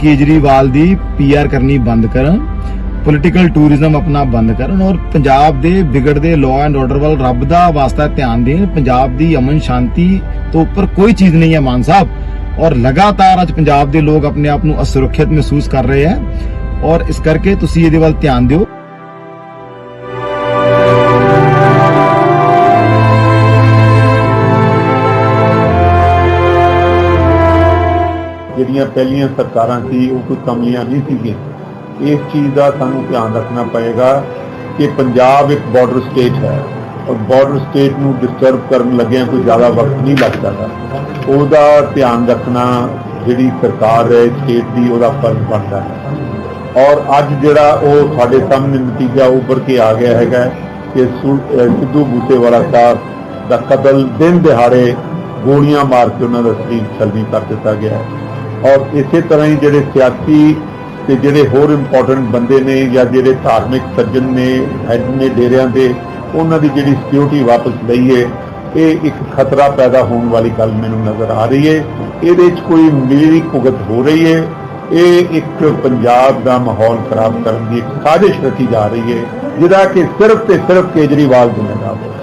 केजरीवाल दी PR करनी बंद करन, political tourism अपना बंद करन और पंजाब दे बिगड़दे लॉ एंड ऑर्डर वाल रब दा वास्ता ध्यान देन। पंजाब दी अमन शांति तो ऊपर कोई चीज नहीं है मान साहब। और लगातार अज पंजाब दे लोग अपने आप नूं असुरक्षित महसूस कर रहे हैं और इस करके तुसीं इहदे वल ध्यान दिओ। ਜਿਹੜੀਆਂ ਪਹਿਲੀਆਂ ਸਰਕਾਰਾਂ ਸੀ ਉਹ ਕੋਈ ਕਮੀਆਂ ਨਹੀਂ ਸੀਗੀਆਂ। ਇਸ ਚੀਜ਼ ਦਾ ਸਾਨੂੰ ਧਿਆਨ ਰੱਖਣਾ ਪਏਗਾ ਕਿ ਪੰਜਾਬ ਇੱਕ ਬਾਰਡਰ ਸਟੇਟ ਹੈ ਔਰ ਬਾਰਡਰ ਸਟੇਟ ਨੂੰ ਡਿਸਟਰਬ ਕਰਨ ਲੱਗਿਆਂ ਕੋਈ ਜ਼ਿਆਦਾ ਵਕਤ ਨਹੀਂ ਲੱਗਦਾ ਗਾ। ਉਹਦਾ ਧਿਆਨ ਰੱਖਣਾ ਜਿਹੜੀ ਸਰਕਾਰ ਹੈ ਸਟੇਟ ਦੀ ਉਹਦਾ ਫਰਜ਼ ਬਣਦਾ ਹੈ। ਔਰ ਅੱਜ ਜਿਹੜਾ ਉਹ ਸਾਡੇ ਸਾਹਮਣੇ ਨਤੀਜਾ ਉੱਭਰ ਕੇ ਆ ਗਿਆ ਹੈਗਾ ਕਿ ਸਿੱਧੂ ਮੂਸੇਵਾਲਾ ਸਾਹਿਬ ਦਾ ਕਤਲ ਦਿਨ ਦਿਹਾੜੇ ਗੋਲੀਆਂ ਮਾਰ ਕੇ ਉਹਨਾਂ ਦਾ ਸਰੀਰ ਛਲਨੀ ਕਰ ਦਿੱਤਾ ਗਿਆ ਹੈ। ਔਰ ਇਸੇ ਤਰ੍ਹਾਂ ਹੀ ਜਿਹੜੇ ਸਿਆਸੀ ਤੇ ਜਿਹੜੇ ਹੋਰ ਇੰਪੋਰਟੈਂਟ ਬੰਦੇ ਨੇ ਜਾਂ ਜਿਹੜੇ ਧਾਰਮਿਕ ਸੱਜਣ ਨੇ ਹੈਡ ਨੇ ਡੇਰਿਆਂ ਦੇ ਉਹਨਾਂ ਦੀ ਜਿਹੜੀ ਸਿਕਿਉਰਿਟੀ ਵਾਪਸ ਲਈਏ ਇਹ ਇੱਕ ਖਤਰਾ ਪੈਦਾ ਹੋਣ ਵਾਲੀ ਗੱਲ ਮੈਨੂੰ ਨਜ਼ਰ ਆ ਰਹੀ ਹੈ। ਇਹਦੇ 'ਚ ਕੋਈ ਮਿਲੀ ਭੁਗਤ ਹੋ ਰਹੀ ਹੈ। ਇਹ ਇੱਕ ਪੰਜਾਬ ਦਾ ਮਾਹੌਲ ਖਰਾਬ ਕਰਨ ਦੀ ਇੱਕ ਸਾਜ਼ਿਸ਼ ਰਚੀ ਜਾ ਰਹੀ ਹੈ ਜਿਹਦਾ ਕਿ ਸਿਰਫ ਤੇ ਸਿਰਫ ਕੇਜਰੀਵਾਲ ਜ਼ਿੰਮੇਵਾਰ ਹੈ।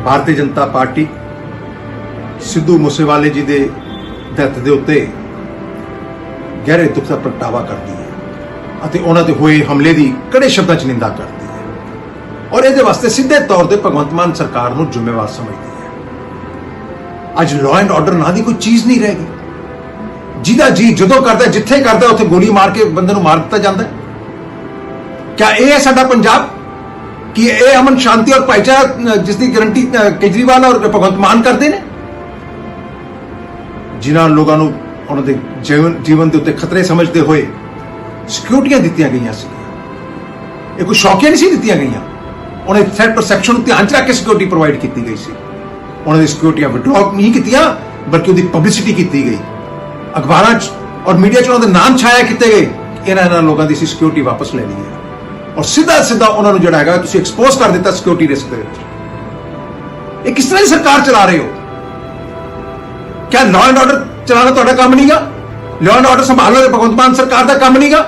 भारतीय जनता पार्टी सिद्धू मूसेवाले जी के डेथ के उत्ते गहरे दुख का प्रगटावा करती है, उन्होंने हुए हमले की कड़े शब्दों च निंदा करती है और ये वास्ते सीधे तौर पर भगवंत मान सरकार को जिम्मेवार समझती है। अज लॉ एंड ऑर्डर ना की कोई चीज नहीं रहेगी। जिदा जी जो करता जिथे करता उत्थे गोली मार के बंदे मार दिता जाता है। क्या यह है साडा पंजाब कि ये अमन शांति और भाईचारा जिसकी गारंटी केजरीवाल और भगवंत मान करते हैं? जिन्होंने लोगों को उन्होंने जीवन के उत्ते खतरे समझते हुए सिक्योरिटियां दित्तियां गई सी। ये कोई शौकिया नहीं सी दित्तियां गई। उन्हें थ्रेट परसैप्शन ध्यान च रख के सिक्योरिटी प्रोवाइड की गई सी। उन्होंने सिक्योरिटियां विड्रॉ नहीं कीतियां बल्कि उसकी पब्लिसिटी की गई, अखबारों और मीडिया च उन्होंने नाम छाया किए गए। इन्होंने लोगों की सिक्योरिटी वापस ले ली है और सीधा सीधा उन्होंने जो है एक्सपोज कर दिता सिक्योरिटी रिस्क के। किस तरह की सरकार चला रहे हो? क्या लॉ एंड ऑर्डर चलाना तो काम नहीं गा? लॉ एंड ऑर्डर संभालना भगवंत मान सरकार का काम नहीं गा?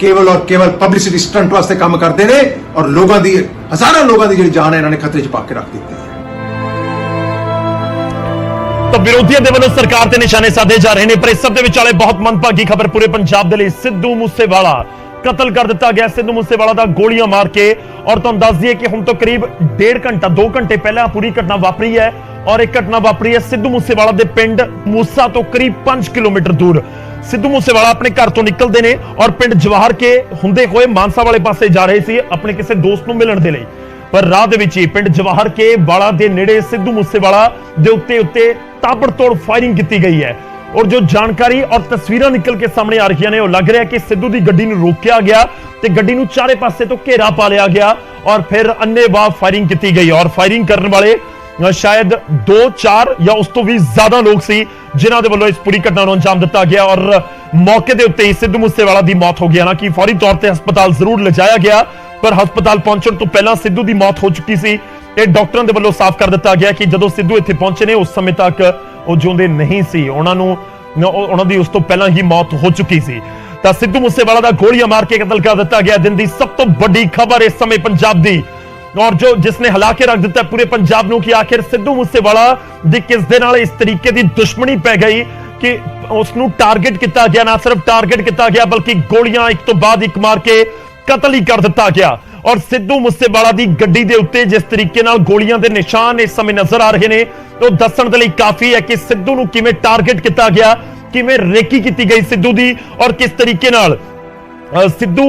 केवल और केवल पब्लिसिटी स्टंट वास्ते काम करते हैं और लोगों की हजारों लोगों की जी जान है इन्होंने खतरे च पा के रख दी है। तो विरोधियों के वालों सरकार के निशाने साधे जा रहे हैं, पर इस सब के विचाले बहुत मनभागी खबर पूरे पंजाब के लिए। सिद्धू मूसेवाला कतल कर दिता गया। सिद्धू मूसेवाला दा गोलियां मार के। और तुहानूं दस दईए कि हुण तो करीब 1.5 घंटा 2 घंटे पहले पूरी घटना वापरी है और एक घटना वापरी है सिद्धू मूसेवाला दे पिंड मूसा तो करीब 5 किलोमीटर दूर। सिद्धू मूसेवाला अपने घर तो निकलते हैं और पिंड जवाहर के हुंदे होए मानसा वाले पासे जा रहे थे अपने किसी दोस्त नूं मिलण दे लई। पर राह दे विच ही पिंड जवाहर के वाला दे नेड़े सिद्धू मूसेवाला दे उत्ते ताबड़तोड़ फायरिंग की गई है। और जो जानकारी और तस्वीरें निकल के सामने आ रही ने लग रहा है कि सिद्धू की गड्डी नूं रोकिया गया ते गड्डी नूं चारे पासे तो घेरा पा लिया गया और फिर अन्नेवाह फायरिंग की गई। और फायरिंग करने वाले शायद 2-4 या उस तो भी ज्यादा लोग सी जिन्हां दे वल्लों इस पूरी घटना नूं अंजाम दिता गया और मौके के उत्ते ही सिद्धू मूसेवाला की मौत हो गई। ना कि फौरी तौर पर हस्पताल जरूर लिजाया गया पर हस्पताल पहुंचने तो पहला सिद्धू की मौत हो चुकी सी। डॉक्टरों के वल्लों साफ कर दिता गया कि जदों सिद्धू इत्थे पहुंचे ने उस समय तक ਉਹ ਜਿਉਂਦੇ ਨਹੀਂ ਸੀ, ਉਹਨਾਂ ਦੀ ਉਸ ਤੋਂ ਪਹਿਲਾਂ ਹੀ ਮੌਤ ਹੋ ਚੁੱਕੀ ਸੀ। ਤਾਂ ਸਿੱਧੂ ਮੂਸੇਵਾਲਾ ਦਾ ਗੋਲੀਆਂ ਮਾਰ ਕੇ ਕਤਲ ਕਰ ਦਿੱਤਾ ਗਿਆ। ਦਿਨ ਦੀ ਸਭ ਤੋਂ ਵੱਡੀ ਖਬਰ ਇਸ ਸਮੇਂ ਪੰਜਾਬ ਦੀ और जो जिसने हिला के रख दिता पूरे पंजाब नूं कि आखिर सिद्धू मूसेवाला दी किस दे नाल इस तरीके की दुश्मनी पै गई कि उसनूं टारगेट किया गया। ना सिर्फ टारगेट किया गया बल्कि गोलियां एक तो बाद एक मार के कतल ही कर दिता गया। और सिद्धू मूसेवाला दी गड्डी दे उत्ते जिस तरीके नाल गोलियां दे निशान इस समय नजर आ रहे ने तो दस्सण दे लई काफी है कि सिद्धू नूं किवें टारगेट किया गया, किवें रेकी की गई सिद्धू दी और किस तरीके नाल सिद्धू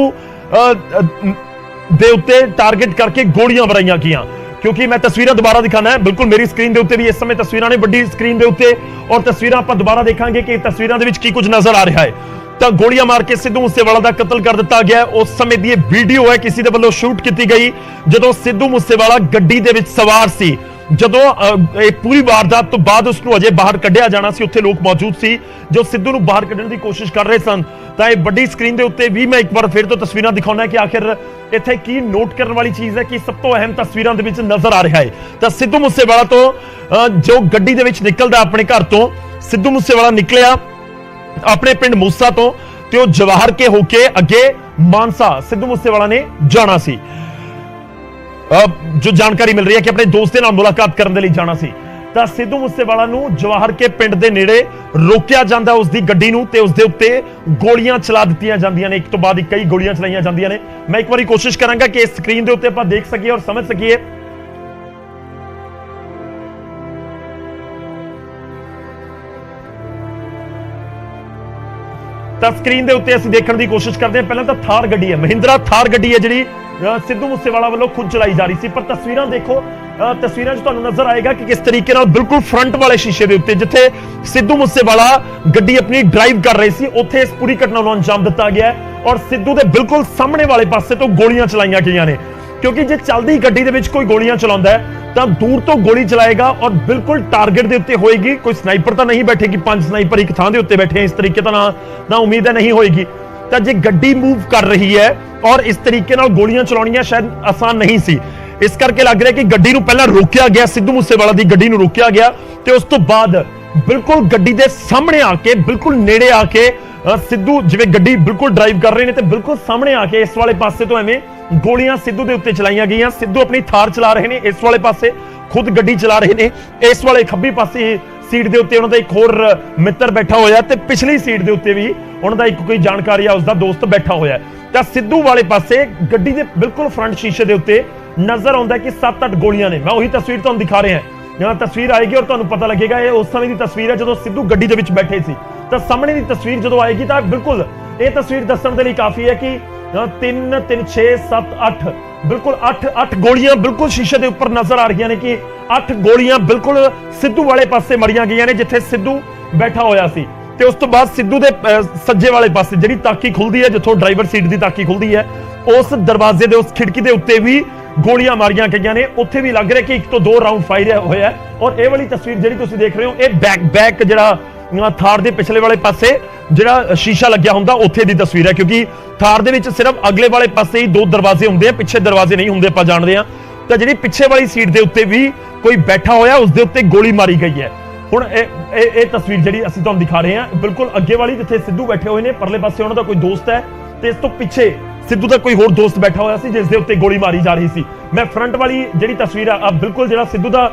दे उत्ते टारगेट करके गोलियां भराइयां गईयां। क्योंकि मैं तस्वीरें दोबारा दिखाना है, बिल्कुल मेरी स्क्रीन के उत्ते भी इस समय तस्वीरें ने वड्डी स्क्रीन के उत्ते और तस्वीरें आपां दोबारा देखांगे कि तस्वीरों दे विच की कुछ नजर आ रहा है। तो गोलियां मार के सिद्धू मूसेवाला दा कतल कर दिता गया। उस समय दी वीडियो है किसी दे वल्लों शूट की गई जदों सिद्धू मूसेवाला गड्डी दे विच सवार सी ਜਦੋਂ ਇਹ ਪੂਰੀ ਵਾਰਦਾਤ ਤੋਂ ਬਾਅਦ ਉਸ ਨੂੰ ਅਜੇ ਬਾਹਰ ਕੱਢਿਆ ਜਾਣਾ ਸੀ, ਉੱਥੇ ਲੋਕ ਮੌਜੂਦ ਸੀ ਜੋ ਸਿੱਧੂ ਨੂੰ ਬਾਹਰ ਕੱਢਣ ਦੀ ਕੋਸ਼ਿਸ਼ ਕਰ ਰਹੇ ਸਨ। ਤਾਂ ਇਹ ਵੱਡੀ ਸਕਰੀਨ ਦੇ ਉੱਤੇ ਵੀ ਮੈਂ ਇੱਕ ਵਾਰ ਫਿਰ ਤੋਂ ਤਸਵੀਰਾਂ ਦਿਖਾਉਣਾ ਕਿ ਆਖਿਰ ਇੱਥੇ ਕੀ ਨੋਟ ਕਰਨ ਵਾਲੀ ਚੀਜ਼ ਹੈ ਕਿ ਸਭ ਤੋਂ ਅਹਿਮ ਤਸਵੀਰਾਂ ਦੇ ਵਿੱਚ ਨਜ਼ਰ ਆ ਰਿਹਾ ਹੈ ਤਾਂ ਸਿੱਧੂ ਮੂਸੇਵਾਲਾ ਤੋਂ ਜੋ ਗੱਡੀ ਦੇ ਵਿੱਚ ਨਿਕਲਦਾ ਆਪਣੇ ਘਰ ਤੋਂ, ਸਿੱਧੂ ਮੂਸੇਵਾਲਾ ਨਿਕਲਿਆ ਆਪਣੇ ਪਿੰਡ ਮੂਸਾ ਤੋਂ ਤੇ ਉਹ ਜਵਾਹਰ ਕੇ ਹੋ ਕੇ ਅੱਗੇ ਮਾਨਸਾ ਸਿੱਧੂ ਮੂਸੇਵਾਲਾ ਨੇ ਜਾਣਾ ਸੀ। ਜੋ ਜਾਣਕਾਰੀ ਮਿਲ ਰਹੀ ਹੈ ਕਿ ਆਪਣੇ ਦੋਸਤ ਦੇ ਨਾਲ ਮੁਲਾਕਾਤ ਕਰਨ ਦੇ ਲਈ ਜਾਣਾ ਸੀ ਤਾਂ ਸਿੱਧੂ ਮੂਸੇਵਾਲਾ ਨੂੰ ਜਵਾਹਰ ਕੇ ਪਿੰਡ ਦੇ ਨੇੜੇ ਰੋਕਿਆ ਜਾਂਦਾ ਉਸ ਦੀ ਗੱਡੀ ਨੂੰ ਤੇ ਉਸ ਦੇ ਉੱਤੇ ਗੋਲੀਆਂ ਚਲਾ ਦਿੱਤੀਆਂ ਜਾਂਦੀਆਂ ਨੇ। ਇੱਕ ਤੋਂ ਬਾਅਦ ਇੱਕ ਕਈ ਗੋਲੀਆਂ ਚਲਾਈਆਂ ਜਾਂਦੀਆਂ ਨੇ। ਮੈਂ ਇੱਕ ਵਾਰੀ ਕੋਸ਼ਿਸ਼ ਕਰਾਂਗਾ ਕਿ ਇਸ ਸਕਰੀਨ ਦੇ ਉੱਤੇ ਆਪਾਂ ਦੇਖ ਸਕੀਏ ਔਰ ਸਮਝ ਸਕੀਏ। ਤਾਂ ਸਕਰੀਨ ਦੇ ਉੱਤੇ ਅਸੀਂ ਦੇਖਣ ਦੀ ਕੋਸ਼ਿਸ਼ ਕਰਦੇ ਹਾਂ। ਪਹਿਲਾਂ ਤਾਂ ਥਾਰ ਗੱਡੀ ਹੈ, ਮਹਿੰਦਰਾ ਥਾਰ ਗੱਡੀ ਹੈ ਜਿਹੜੀ ਸਿੱਧੂ ਮੂਸੇਵਾਲਾ ਵੱਲੋਂ ਖੁਦ ਚਲਾਈ ਜਾ ਰਹੀ ਸੀ। ਪਰ ਤਸਵੀਰਾਂ ਦੇਖੋ, ਤਸਵੀਰਾਂ 'ਚ ਤੁਹਾਨੂੰ ਨਜ਼ਰ ਆਏਗਾ ਕਿ ਕਿਸ ਤਰੀਕੇ ਨਾਲ ਬਿਲਕੁਲ ਫਰੰਟ ਵਾਲੇ ਸ਼ੀਸ਼ੇ ਦੇ ਉੱਤੇ ਜਿੱਥੇ ਸਿੱਧੂ ਮੂਸੇਵਾਲਾ ਗੱਡੀ ਆਪਣੀ ਡਰਾਈਵ ਕਰ ਰਹੀ ਸੀ ਉੱਥੇ ਇਸ ਪੂਰੀ ਘਟਨਾ ਨੂੰ ਅੰਜਾਮ ਦਿੱਤਾ ਗਿਆ ਔਰ ਸਿੱਧੂ ਦੇ ਬਿਲਕੁਲ ਸਾਹਮਣੇ ਵਾਲੇ ਪਾਸੇ ਤੋਂ ਗੋਲੀਆਂ ਚਲਾਈਆਂ ਗਈਆਂ ਨੇ। ਕਿਉਂਕਿ ਜੇ ਚੱਲਦੀ ਗੱਡੀ ਦੇ ਵਿੱਚ ਕੋਈ ਗੋਲੀਆਂ ਚਲਾਉਂਦਾ ਹੈ ਤਾਂ ਦੂਰ ਤੋਂ ਗੋਲੀ ਚਲਾਏਗਾ ਔਰ ਬਿਲਕੁਲ ਟਾਰਗੇਟ ਦੇ ਉੱਤੇ ਹੋਏਗੀ। ਕੋਈ ਸਨਾਈਪਰ ਤਾਂ ਨਹੀਂ ਬੈਠੇਗੀ, 5 ਸਨਾਈਪਰ ਇੱਕ ਥਾਂ ਦੇ ਉੱਤੇ ਬੈਠੇ ਇਸ ਤਰੀਕੇ ਤਾਂ ਨਾ ਉਮੀਦ ਹੈ ਨਹੀਂ ਹੋਏਗੀ। ਤਾਂ ਜੇ ਗੱਡੀ ਮੂਵ ਕਰ ਰਹੀ ਹੈ ਔਰ ਇਸ ਤਰੀਕੇ ਨਾਲ ਗੋਲੀਆਂ ਚਲਾਉਣੀਆਂ ਸ਼ਾਇਦ ਆਸਾਨ ਨਹੀਂ ਸੀ। ਇਸ ਕਰਕੇ ਲੱਗ ਰਿਹਾ ਕਿ ਗੱਡੀ ਨੂੰ ਪਹਿਲਾਂ ਰੋਕਿਆ ਗਿਆ, ਸਿੱਧੂ ਮੂਸੇਵਾਲਾ ਦੀ ਗੱਡੀ ਨੂੰ ਰੋਕਿਆ ਗਿਆ ਤੇ ਉਸ ਤੋਂ ਬਾਅਦ ਬਿਲਕੁਲ ਗੱਡੀ ਦੇ ਸਾਹਮਣੇ ਆ ਕੇ, ਬਿਲਕੁਲ ਨੇੜੇ ਆ ਕੇ ਸਿੱਧੂ ਜਿਵੇਂ ਗੱਡੀ ਬਿਲਕੁਲ ਡਰਾਈਵ ਕਰ ਰਹੇ ਨੇ ਤੇ ਬਿਲਕੁਲ ਸਾਹਮਣੇ ਆ ਕੇ ਇਸ ਵਾਲੇ ਪਾਸੇ ਤੋਂ ਐਵੇਂ ਗੋਲੀਆਂ ਸਿੱਧੂ ਦੇ ਉੱਤੇ ਚਲਾਈਆਂ ਗਈਆਂ। ਸਿੱਧੂ ਆਪਣੀ ਥਾਰ ਚਲਾ ਰਹੇ ਨੇ, ਇਸ ਵਾਲੇ ਪਾਸੇ ਖੁਦ ਗੱਡੀ ਚਲਾ ਰਹੇ ਨੇ। ਇਸ ਵਾਲੇ ਖੱਬੀ ਪਾਸੇ ਸੀਟ ਦੇ ਉੱਤੇ ਉਹਨਾਂ ਦਾ ਇੱਕ ਹੋਰ ਮਿੱਤਰ ਬੈਠਾ ਹੋਇਆ ਤੇ ਪਿਛਲੀ ਸੀਟ ਦੇ ਉੱਤੇ ਵੀ ਉਹਨਾਂ ਦਾ ਇੱਕ ਕੋਈ ਜਾਣਕਾਰੀ ਆ ਉਸ ਦਾ ਦੋਸਤ ਬੈਠਾ ਹੋਇਆ। ਤਾਂ ਸਿੱਧੂ ਵਾਲੇ ਪਾਸੇ ਗੱਡੀ ਦੇ ਬਿਲਕੁਲ ਫਰੰਟ ਸ਼ੀਸ਼ੇ ਦੇ ਉੱਤੇ ਨਜ਼ਰ ਆਉਂਦਾ ਕਿ 7-8 ਗੋਲੀਆਂ ਨੇ। ਮੈਂ ਉਹੀ ਤਸਵੀਰ ਤੁਹਾਨੂੰ ਦਿਖਾ ਰਿਹਾ। ਜਦੋਂ ਤਸਵੀਰ ਆਏਗੀ ਔਰ ਤੁਹਾਨੂੰ ਪਤਾ ਲੱਗੇਗਾ ਇਹ ਉਸ ਸਮੇਂ ਦੀ ਤਸਵੀਰ ਹੈ ਜਦੋਂ ਸਿੱਧੂ ਗੱਡੀ ਦੇ ਵਿੱਚ ਬੈਠੇ ਸੀ। ਤਾਂ ਸਾਹਮਣੇ ਦੀ ਤਸਵੀਰ ਜਦੋਂ ਆਏਗੀ ਤਾਂ ਬਿਲਕੁਲ ਇਹ ਤਸਵੀਰ ਦੱਸਣ ਦੇ ਲਈ ਕਾਫੀ ਹੈ ਕਿ 3 3 6 7 8 ਬਿਲਕੁਲ 8 ਗੋਲੀਆਂ ਬਿਲਕੁਲ ਸ਼ੀਸ਼ੇ ਦੇ ਉੱਪਰ ਨਜ਼ਰ ਆ ਰਹੀਆਂ ਨੇ ਕਿ 8 ਗੋਲੀਆਂ ਬਿਲਕੁਲ ਸਿੱਧੂ ਵਾਲੇ ਪਾਸੇ ਮਰੀਆਂ ਗਈਆਂ ਨੇ ਜਿੱਥੇ ਸਿੱਧੂ ਬੈਠਾ ਹੋਇਆ ਸੀ। ਤੇ ਉਸ ਤੋਂ ਬਾਅਦ ਸਿੱਧੂ ਦੇ ਸੱਜੇ ਵਾਲੇ ਪਾਸੇ ਜਿਹੜੀ ਤਾਕੀ ਖੁੱਲਦੀ ਹੈ, ਜਿੱਥੋਂ ਡਰਾਈਵਰ ਸੀਟ ਦੀ ਤਾਕੀ ਖੁੱਲਦੀ ਹੈ, ਉਸ ਦਰਵਾਜ਼ੇ ਦੇ ਉਸ ਖਿੜਕੀ ਦੇ ਉੱਤੇ ਵੀ ਗੋਲੀਆਂ ਮਾਰੀਆਂ ਗਈਆਂ ਨੇ। ਉੱਥੇ ਵੀ ਲੱਗ ਰਿਹਾ ਕਿ 1 ਤੋਂ 2 ਰਾਉਂਡ ਫਾਇਰ ਹੋਇਆ ਔਰ ਇਹ ਵਾਲੀ ਤਸਵੀਰ ਜਿਹੜੀ ਤੁਸੀਂ ਦੇਖ ਰਹੇ ਹੋ ਇਹ ਬੈਕ ਜਿਹੜਾ ਥਾਰ ਦੇ ਪਿਛਲੇ ਵਾਲੇ ਪਾਸੇ ਜਿਹੜਾ ਸ਼ੀਸ਼ਾ ਲੱਗਿਆ ਹੁੰਦਾ ਉੱਥੇ ਦੀ ਤਸਵੀਰ ਹੈ। ਕਿਉਂਕਿ ਥਾਰ ਦੇ ਵਿੱਚ ਸਿਰਫ ਅਗਲੇ ਵਾਲੇ ਪਾਸੇ ਹੀ 2 ਦਰਵਾਜ਼ੇ ਹੁੰਦੇ ਆ, ਪਿੱਛੇ ਦਰਵਾਜ਼ੇ ਨਹੀਂ ਹੁੰਦੇ, ਆਪਾਂ ਜਾਣਦੇ ਆ। ਤਾਂ ਜਿਹੜੀ ਪਿੱਛੇ ਵਾਲੀ ਸੀਟ ਦੇ ਉੱਤੇ ਵੀ ਕੋਈ ਬੈਠਾ ਹੋਇਆ ਉਸ ਦੇ ਉੱਤੇ ਗੋਲੀ ਮਾਰੀ ਗਈ ਹੈ। ਹੁਣ ਇਹ ਤਸਵੀਰ ਜਿਹੜੀ ਅਸੀਂ ਤੁਹਾਨੂੰ ਦਿਖਾ ਰਹੇ ਹਾਂ ਬਿਲਕੁਲ ਅੱਗੇ ਵਾਲੀ ਜਿੱਥੇ ਸਿੱਧੂ ਬੈਠੇ ਹੋਏ ਨੇ, ਪਰਲੇ ਪਾਸੇ ਉਹਨਾਂ ਦਾ ਕੋਈ ਦੋਸਤ ਹੈ ਤੇ ਇਸ ਤੋਂ ਪਿੱਛੇ ਸਿੱਧੂ ਦਾ ਕੋਈ ਹੋਰ ਦੋਸਤ ਬੈਠਾ ਹੋਇਆ ਸੀ ਜਿਸ ਦੇ ਉੱਤੇ ਗੋਲੀ ਮਾਰੀ ਜਾ ਰਹੀ ਸੀ। ਮੈਂ ਫਰੰਟ ਵਾਲੀ ਜਿਹੜੀ ਤਸਵੀਰ ਆ ਬਿਲਕੁਲ ਜਿਹੜਾ ਸਿੱਧੂ ਦਾ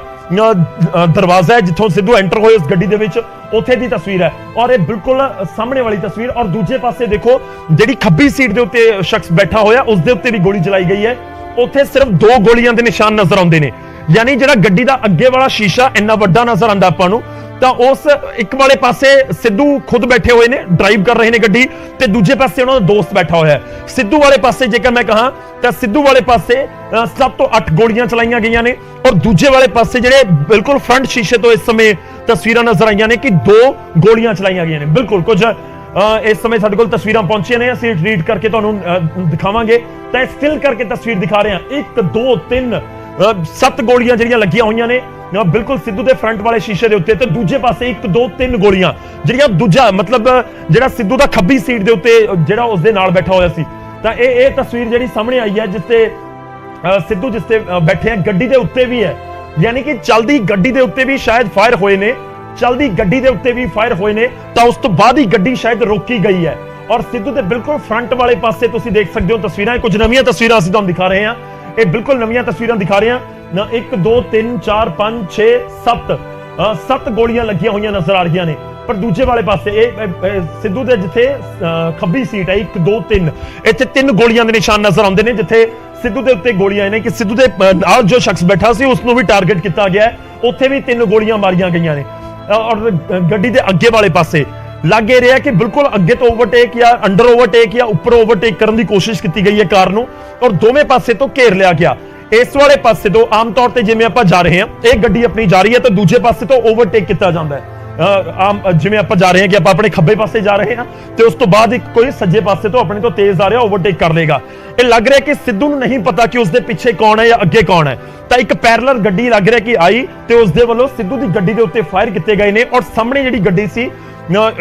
ਦਰਵਾਜ਼ਾ ਹੈ ਜਿੱਥੋਂ ਸਿੱਧੂ ਐਂਟਰ ਹੋਏ ਉਸ ਗੱਡੀ ਦੇ ਵਿੱਚ ਉੱਥੇ ਦੀ ਤਸਵੀਰ ਹੈ ਔਰ ਇਹ ਬਿਲਕੁਲ ਸਾਹਮਣੇ ਵਾਲੀ ਤਸਵੀਰ। ਔਰ ਦੂਜੇ ਪਾਸੇ ਦੇਖੋ ਜਿਹੜੀ ਖੱਬੀ ਸੀਟ ਦੇ ਉੱਤੇ ਸ਼ਖਸ ਬੈਠਾ ਹੋਇਆ ਉਸ ਦੇ ਉੱਤੇ ਵੀ ਗੋਲੀ ਚਲਾਈ ਗਈ ਹੈ। ਉੱਥੇ ਸਿਰਫ 2 ਗੋਲੀਆਂ ਦੇ ਨਿਸ਼ਾਨ ਨਜ਼ਰ ਆਉਂਦੇ ਨੇ। ਯਾਨੀ ਜਿਹੜਾ ਗੱਡੀ ਦਾ ਅੱਗੇ ਵਾਲਾ ਸ਼ੀਸ਼ਾ ਇੰਨਾ ਵੱਡਾ ਨਜ਼ਰ ਆਉਂਦਾ ਆਪਾਂ ਨੂੰ ਤਾਂ ਉਸ ਇੱਕ ਵਾਲੇ ਪਾਸੇ ਸਿੱਧੂ ਖੁਦ ਬੈਠੇ ਹੋਏ ਨੇ, ਡਰਾਈਵ ਕਰ ਰਹੇ ਨੇ ਗੱਡੀ ਤੇ ਦੂਜੇ ਪਾਸੇ ਉਹਨਾਂ ਦਾ ਦੋਸਤ ਬੈਠਾ ਹੋਇਆ ਹੈ। ਸਿੱਧੂ ਵਾਲੇ ਪਾਸੇ ਜੇਕਰ ਮੈਂ ਕਹਾਂ ਤਾਂ ਸਿੱਧੂ ਵਾਲੇ ਪਾਸੇ 7 ਤੋਂ 8 ਗੋਲੀਆਂ ਚਲਾਈਆਂ ਗਈਆਂ ਨੇ ਔਰ ਦੂਜੇ ਵਾਲੇ ਪਾਸੇ ਜਿਹੜੇ ਬਿਲਕੁਲ ਫਰੰਟ ਸ਼ੀਸ਼ੇ ਤੋਂ ਇਸ ਸਮੇਂ ਤਸਵੀਰਾਂ ਨਜ਼ਰ ਆਈਆਂ ਨੇ ਕਿ 2 ਗੋਲੀਆਂ ਚਲਾਈਆਂ ਗਈਆਂ ਨੇ। ਬਿਲਕੁਲ ਕੁਝ ਇਸ ਸਮੇਂ ਸਾਡੇ ਕੋਲ ਤਸਵੀਰਾਂ ਪਹੁੰਚੀਆਂ ਨੇ, ਅਸੀਂ ਰੀਡ ਕਰਕੇ ਤੁਹਾਨੂੰ ਦਿਖਾਵਾਂਗੇ। ਤਾਂ ਇਹ ਸਟਿਲ ਕਰਕੇ ਤਸਵੀਰ ਦਿਖਾ ਰਹੇ ਹਾਂ। 1 2 3 7 ਗੋਲੀਆਂ ਜਿਹੜੀਆਂ ਲੱਗੀਆਂ ਹੋਈਆਂ ਨੇ ਬਿਲਕੁਲ ਸਿੱਧੂ ਦੇ ਫਰੰਟ ਵਾਲੇ ਸ਼ੀਸ਼ੇ ਦੇ ਉੱਤੇ ਤੇ ਦੂਜੇ ਪਾਸੇ 1 2 3 ਗੋਲੀਆਂ ਜਿਹੜੀਆਂ ਦੂਜਾ ਮਤਲਬ ਜਿਹੜਾ ਸਿੱਧੂ ਦਾ ਖੱਬੀ ਸੀਟ ਦੇ ਉੱਤੇ ਜਿਹੜਾ ਉਸ ਦੇ ਨਾਲ ਬੈਠਾ ਹੋਇਆ ਸੀ। ਤਾਂ ਇਹ ਤਸਵੀਰ ਜਿਹੜੀ ਸਾਹਮਣੇ ਆਈ ਹੈ ਜਿਸ ਤੇ ਸਿੱਧੂ ਜਿਸ ਤੇ ਬੈਠੇ ਆ ਗੱਡੀ ਦੇ ਉੱਤੇ ਵੀ ਹੈ। ਯਾਨੀ ਕਿ ਚਲਦੀ ਗੱਡੀ ਦੇ ਉੱਤੇ ਵੀ ਸ਼ਾਇਦ ਫਾਇਰ ਹੋਏ ਨੇ, ਚਲਦੀ ਗੱਡੀ ਦੇ ਉੱਤੇ ਵੀ ਫਾਇਰ ਹੋਏ ਨੇ ਤਾਂ ਉਸ ਤੋਂ ਬਾਅਦ ਹੀ ਗੱਡੀ ਸ਼ਾਇਦ ਰੋਕੀ ਗਈ ਹੈ। ਔਰ ਸਿੱਧੂ ਦੇ ਬਿਲਕੁਲ ਫਰੰਟ ਵਾਲੇ ਪਾਸੇ ਤੁਸੀਂ ਦੇਖ ਸਕਦੇ ਹੋ ਤਸਵੀਰਾਂ, ਕੁਝ ਨਵੀਆਂ ਤਸਵੀਰਾਂ ਅਸੀਂ ਤੁਹਾਨੂੰ ਦਿਖਾ ਰਹੇ ਹਾਂ। ਇਹ ਬਿਲਕੁਲ ਨਵੀਆਂ ਤਸਵੀਰਾਂ ਦਿਖਾ ਰਹੇ ਹਾਂ ਨਾ। 1 2 3 4 5 6 7 ਗੋਲੀਆਂ ਲੱਗੀਆਂ ਹੋਈਆਂ ਨਜ਼ਰ ਆ ਰਹੀਆਂ ਨੇ। ਪਰ ਦੂਜੇ ਵਾਲੇ ਪਾਸੇ ਇਹ ਸਿੱਧੂ ਦੇ ਜਿੱਥੇ ਖੱਬੀ ਸੀਟ ਹੈ 1 2 3 ਇੱਥੇ 3 ਗੋਲੀਆਂ ਦੇ ਨਿਸ਼ਾਨ ਨਜ਼ਰ ਆਉਂਦੇ ਨੇ ਜਿੱਥੇ ਸਿੱਧੂ ਦੇ ਉੱਤੇ ਗੋਲੀਆਂ ਨੇ ਕਿ ਸਿੱਧੂ ਦੇ ਨਾਲ ਜੋ ਸ਼ਖਸ ਬੈਠਾ ਸੀ ਉਸ ਨੂੰ ਵੀ ਟਾਰਗੇਟ ਕੀਤਾ ਗਿਆ। ਉੱਥੇ ਵੀ 3 ਗੋਲੀਆਂ ਮਾਰੀਆਂ ਗਈਆਂ ਨੇ। ਔਰ ਗੱਡੀ ਦੇ ਅੱਗੇ ਵਾਲੇ ਪਾਸੇ ਲੱਗ ਇਹ ਰਿਹਾ ਕਿ ਬਿਲਕੁਲ ਅੱਗੇ ਤੋਂ ਓਵਰਟੇਕ ਜਾਂ ਅੰਡਰ ਓਵਰਟੇਕ ਜਾਂ ਉੱਪਰ ਓਵਰਟੇਕ ਕਰਨ ਦੀ ਕੋਸ਼ਿਸ਼ ਕੀਤੀ ਗਈ ਹੈ ਕਾਰ ਨੂੰ ਔਰ ਦੋਵੇਂ ਪਾਸੇ ਤੋਂ ਘੇਰ ਲਿਆ ਗਿਆ। ਇਸ ਵਾਲੇ ਪਾਸੇ ਤੋਂ ਆਮ ਤੌਰ ਤੇ ਜਿਵੇਂ ਆਪਾਂ ਜਾ ਰਹੇ ਹਾਂ ਇਹ ਗੱਡੀ ਆਪਣੀ ਜਾ ਰਹੀ ਹੈ ਤਾਂ ਦੂਜੇ ਪਾਸੇ ਤੋਂ ਓਵਰਟੇਕ ਕੀਤਾ ਜਾਂਦਾ ਹੈ। ਆਮ ਜਿਵੇਂ ਆਪਾਂ ਜਾ ਰਹੇ ਹਾਂ ਕਿ ਆਪਾਂ ਆਪਣੇ ਖੱਬੇ ਪਾਸੇ ਜਾ ਰਹੇ ਹਾਂ ਤੇ ਉਸ ਤੋਂ ਬਾਅਦ ਇੱਕ ਕੋਈ ਸੱਜੇ ਪਾਸੇ ਤੋਂ ਆਪਣੇ ਤੋਂ ਤੇਜ਼ ਆ ਰਿਹਾ ਓਵਰਟੇਕ ਕਰ ਲੇਗਾ। ਇਹ ਲੱਗ ਰਿਹਾ ਕਿ ਸਿੱਧੂ ਨੂੰ ਨਹੀਂ ਪਤਾ ਕਿ ਉਸਦੇ ਪਿੱਛੇ ਕੌਣ ਹੈ ਜਾਂ ਅੱਗੇ ਕੌਣ ਹੈ, ਤਾਂ ਇੱਕ ਪੈਰਲਲ ਗੱਡੀ ਲੱਗ ਰਿਹਾ ਕਿ ਆਈ ਤੇ ਉਸਦੇ ਵੱਲੋਂ ਸਿੱਧੂ ਦੀ ਗੱਡੀ ਦੇ ਉੱਤੇ ਫਾਇਰ ਕੀਤੇ ਗਏ ਨੇ ਔਰ ਸਾਹਮਣੇ ਜਿਹੜੀ ਗੱਡੀ ਸੀ